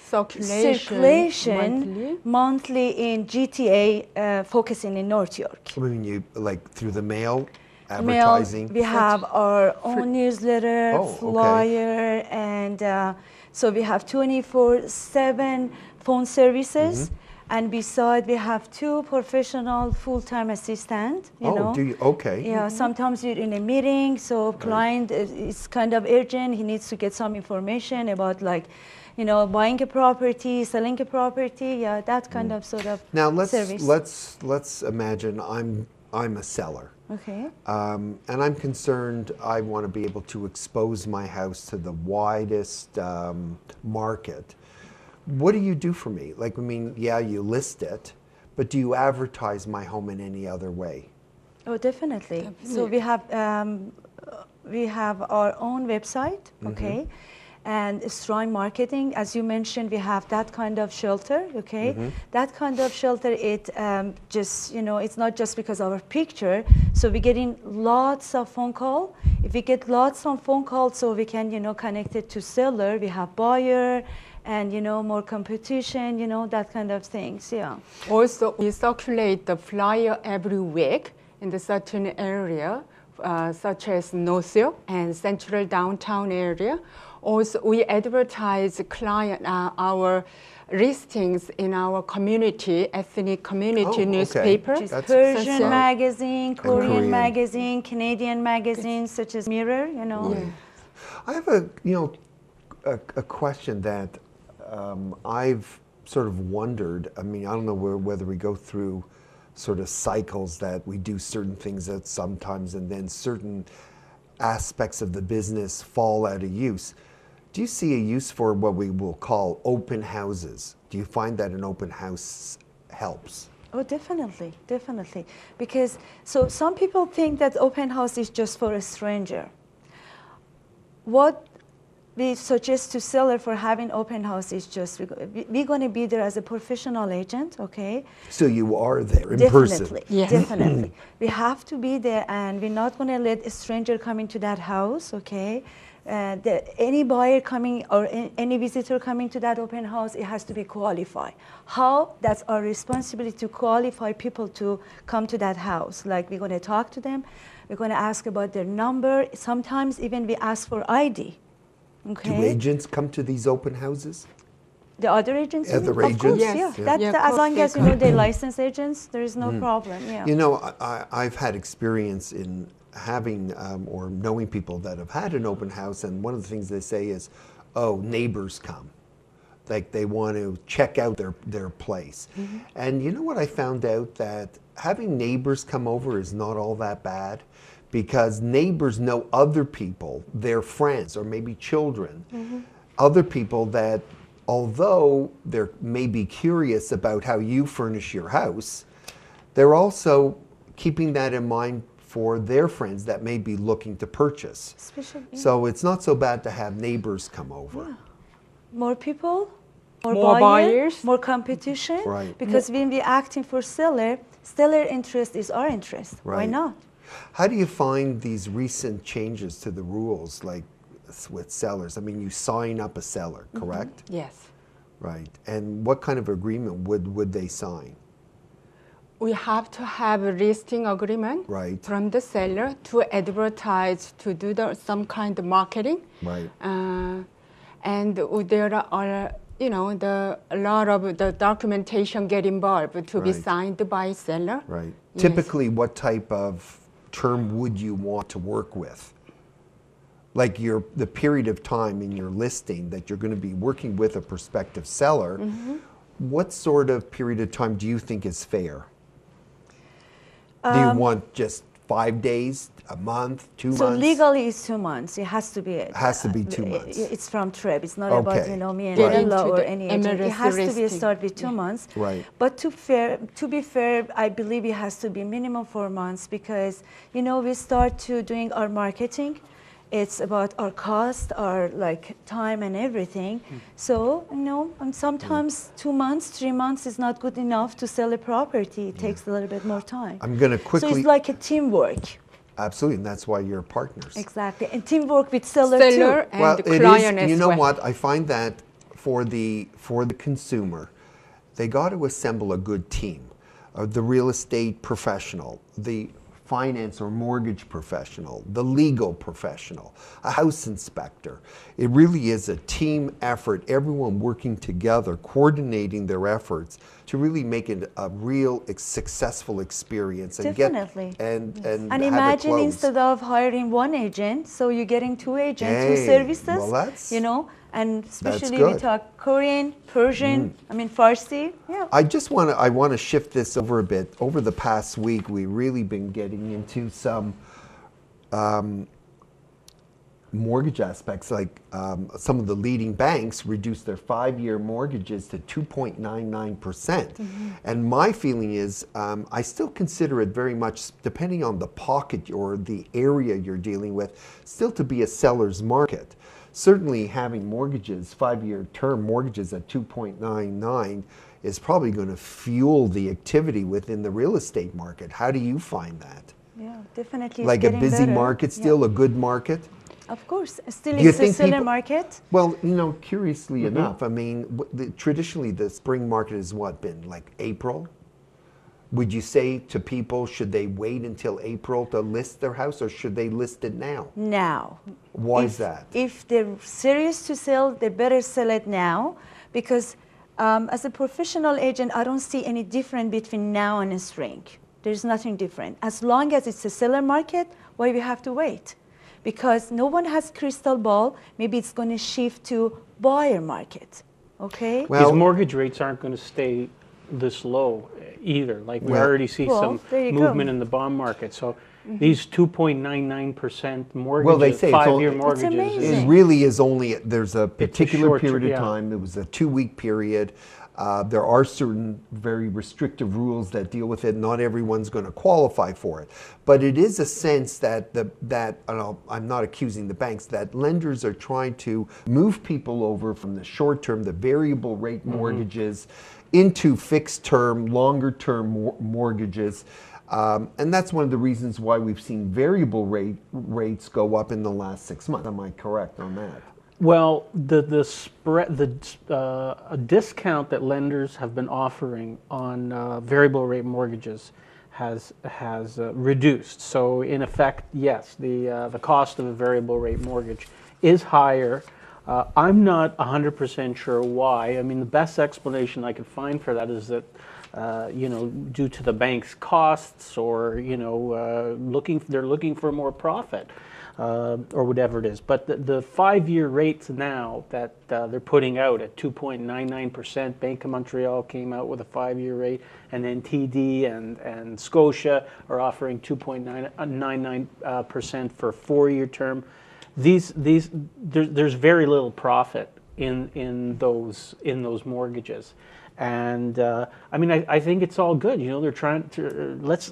circulation monthly in GTA, focusing in North York. I mean, you like through the mail, advertising. We have our own newsletter, flyer, and so we have 24/7 phone services. And besides, we have 2 professional full-time assistants. You know? Do you? Okay. Yeah, sometimes you're in a meeting, so client is kind of urgent. He needs to get some information about, like, you know, buying a property, selling a property. Yeah, that kind of sort of now service. let's imagine I'm a seller. Okay. And I'm concerned I want to be able to expose my house to the widest market. What do you do for me? Like, I mean, yeah, you list it, but do you advertise my home in any other way? Oh, definitely. So we have our own website, okay, and strong marketing. As you mentioned, we have that kind of shelter, okay. That kind of shelter, it just, you know, it's not just because of our picture. So we're getting lots of phone calls. If we get lots of phone calls, so we can, you know, connect it to seller. We have buyer. And, you know, more competition, you know, that kind of things, yeah. Also, we circulate the flyer every week in the certain area, such as North York and Central Downtown area. Also, we advertise our listings in our community, ethnic community newspaper. Which is Persian magazine, Korean magazine, Canadian magazines, such as Mirror, you know. Right. I have a question that I've sort of wondered. I mean, I don't know whether we go through sort of cycles that we do certain things at sometimes and then certain aspects of the business fall out of use. Do you see a use for what we will call open houses? Do you find that an open house helps? Oh, definitely, definitely. Because, so some people think that open house is just for a stranger. What we suggest to seller for having open house is just, we're going to be there as a professional agent, okay? So you are there in person? Definitely, definitely. We have to be there, and we're not going to let a stranger come into that house, okay? Any buyer coming or any visitor coming to that open house, it has to be qualified. How? That's our responsibility to qualify people to come to that house. Like, we're going to talk to them, we're going to ask about their number. Sometimes even we ask for ID. Okay. Do agents come to these open houses? The other agents? Other of agents? course, Yes. As long as, you know, they're licensed agents, there is no problem. Yeah. You know, I've had experience in having or knowing people that have had an open house, and one of the things they say is, oh, neighbors come. Like, they want to check out their place. And you know what I found out? That having neighbors come over is not all that bad, because neighbors know other people, their friends or maybe children, other people that, although they're maybe curious about how you furnish your house, they're also keeping that in mind for their friends that may be looking to purchase. So it's not so bad to have neighbors come over. Yeah. More people, more buyers, more competition. Right. Because when we're acting for seller interest is our interest. Right. Why not? How do you find these recent changes to the rules, like with sellers? I mean, you sign up a seller, correct? Yes. Right. And what kind of agreement would they sign? We have to have a listing agreement from the seller to advertise, to do some kind of marketing. Right. And there are, you know, a lot of the documentation get involved to be signed by seller. Right. Yes. Typically, what type of term would you want to work with? Like the period of time in your listing that you're going to be working with a prospective seller, what sort of period of time do you think is fair? Do you want just 5 days, a month, 2 months? So legally it's 2 months. It has to be. It has to be 2 months. It's from TREB. It's not about, you know, me and Right. Ella or any agent. It has to be start with 2 months. Right. But to be fair, I believe it has to be minimum 4 months, because, you know, we start to doing our marketing, It's about our cost, our like time and everything. So, you know, and sometimes 2 months, 3 months is not good enough to sell a property. It takes a little bit more time. I'm going to quickly. So it's like a teamwork. Absolutely, and that's why you're partners. Exactly, and teamwork with seller Seller too. and Well, the it client is. as You know well. what? I find that for the consumer, they got to assemble a good team. The real estate professional, the finance or mortgage professional, the legal professional, a house inspector. It really is a team effort, everyone working together, coordinating their efforts to really make it a real successful experience and Definitely. get and And have it imagine close. instead of hiring one agent, so you're getting two agents, two Hey, services. well, that's- you know, and especially good. we talk Korean, Persian, I mean Farsi. Yeah. I want to shift this over a bit. Over the past week, we've really been getting into some mortgage aspects, like some of the leading banks reduced their 5-year mortgages to 2.99%. And my feeling is, I still consider it very much, depending on the pocket or the area you're dealing with, still to be a seller's market. Certainly having mortgages, 5-year term mortgages at 2.99 is probably going to fuel the activity within the real estate market. How do you find that? Yeah, definitely. It's Like a getting busy better. market still, a good market? Of course, still Do you it's a think seller people- market. Well, you know, curiously enough, I mean, traditionally the spring market has what been, like April? Would you say to people, should they wait until April to list their house, or should they list it now? Now. Why if, is that? If they're serious to sell, they better sell it now, because as a professional agent, I don't see any difference between now and spring. There's nothing different. As long as it's a seller market, why we have to wait? Because no one has crystal ball. Maybe it's going to shift to buyer market. Okay. Well- These mortgage rates aren't going to stay this low either. Like we Well- already see Well, some there you movement go. in the bond market. So these 2.99% mortgages, Well, they say it's 5-year only- mortgages. amazing. It really is only, there's a particular short- period of yeah. time. It was a 2-week period. There are certain very restrictive rules that deal with it. Not everyone's going to qualify for it. But it is a sense that, I'm not accusing the banks, that lenders are trying to move people over from the short term, the variable rate mortgages, into fixed term, longer term mortgages. And that's one of the reasons why we've seen variable rates go up in the last 6 months. Am I correct on that? Well, the spread, a discount that lenders have been offering on variable rate mortgages has reduced. So in effect, yes, the cost of a variable rate mortgage is higher. I'm not 100% sure why. I mean, the best explanation I could find for that is that due to the bank's costs, or they're looking for more profit. Or whatever it is. But the 5-year rates now that they're putting out at 2.99%, Bank of Montreal came out with a 5-year rate, and then TD and Scotia are offering 2.99% for a 4-year term. There's very little profit in those mortgages. And I mean, I think it's all good. You know, they're trying to let's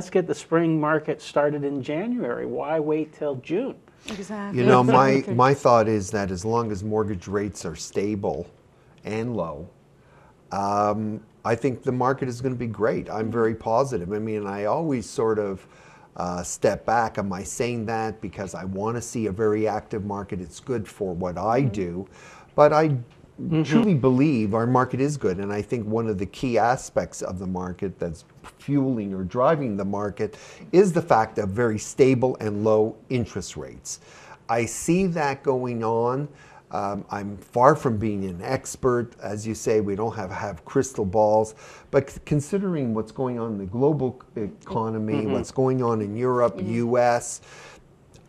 get the spring market started in January. Why wait till June? Exactly. You know, my thought is that as long as mortgage rates are stable and low, I think the market is going to be great. I'm very positive. I mean, I always sort of step back. Am I saying that because I want to see a very active market? It's good for what I do, but I truly believe our market is good. And I think one of the key aspects of the market that's fueling or driving the market is the fact of very stable and low interest rates. I see that going on. I'm far from being an expert. As you say, we don't have crystal balls. But considering what's going on in the global economy, what's going on in Europe, US,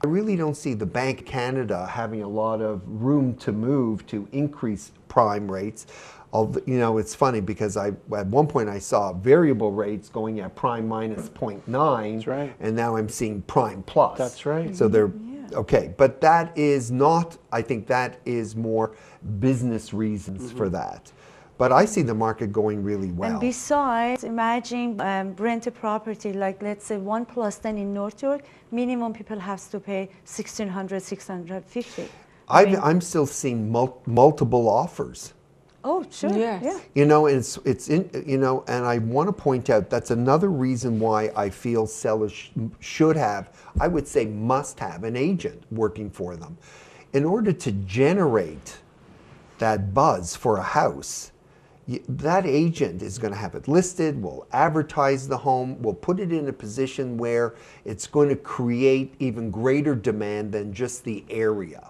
I really don't see the Bank of Canada having a lot of room to move to increase prime rates. You know, it's funny because at one point I saw variable rates going at prime minus 0.9, That's right. and now I'm seeing prime plus. That's right. So they're okay, but that is not. I think that is more business reasons for that. But I see the market going really well. And besides, imagine rent a property like, let's say, 1+10 in North York, minimum people have to pay $1,600, $650. I'm still seeing multiple offers. Oh, sure. Yes. Yeah. You know, it's in, you know, and I want to point out that's another reason why I feel sellers should have, I would say must have, an agent working for them. In order to generate that buzz for a house, that agent is going to have it listed, will advertise the home, will put it in a position where it's going to create even greater demand than just the area.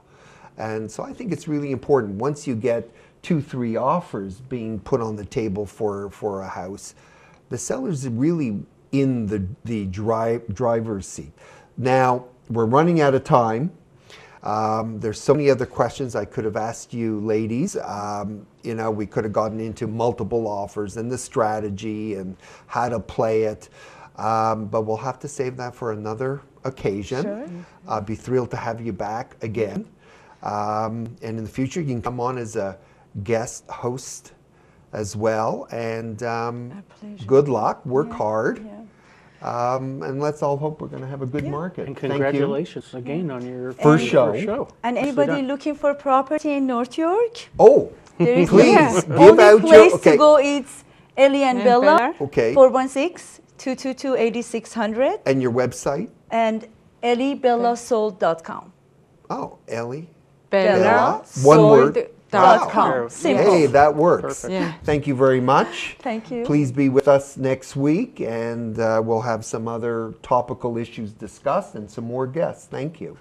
And so I think it's really important. Once you get 2-3 offers being put on the table for a house, the seller's really in the driver's seat. Now, we're running out of time. There's so many other questions I could have asked you ladies. You know, we could have gotten into multiple offers and the strategy and how to play it. But we'll have to save that for another occasion. Sure. I'd be thrilled to have you back again. And in the future, you can come on as a guest host as well. And good luck, work hard. Yeah. And let's all hope we're going to have a good market. And Thank you. congratulations again on your First show. And anybody looking for property in North York? Oh, There is please give only out place your, okay. to go is Ellie and Bella. Okay. 416-222-8600 And your website? and elliebellasold.com. Oh, Ellie. Bella One word. Sold.com. Simple. Hey, that works. Perfect. Yeah. Thank you very much. Thank you. Please be with us next week, and we'll have some other topical issues discussed and some more guests. Thank you.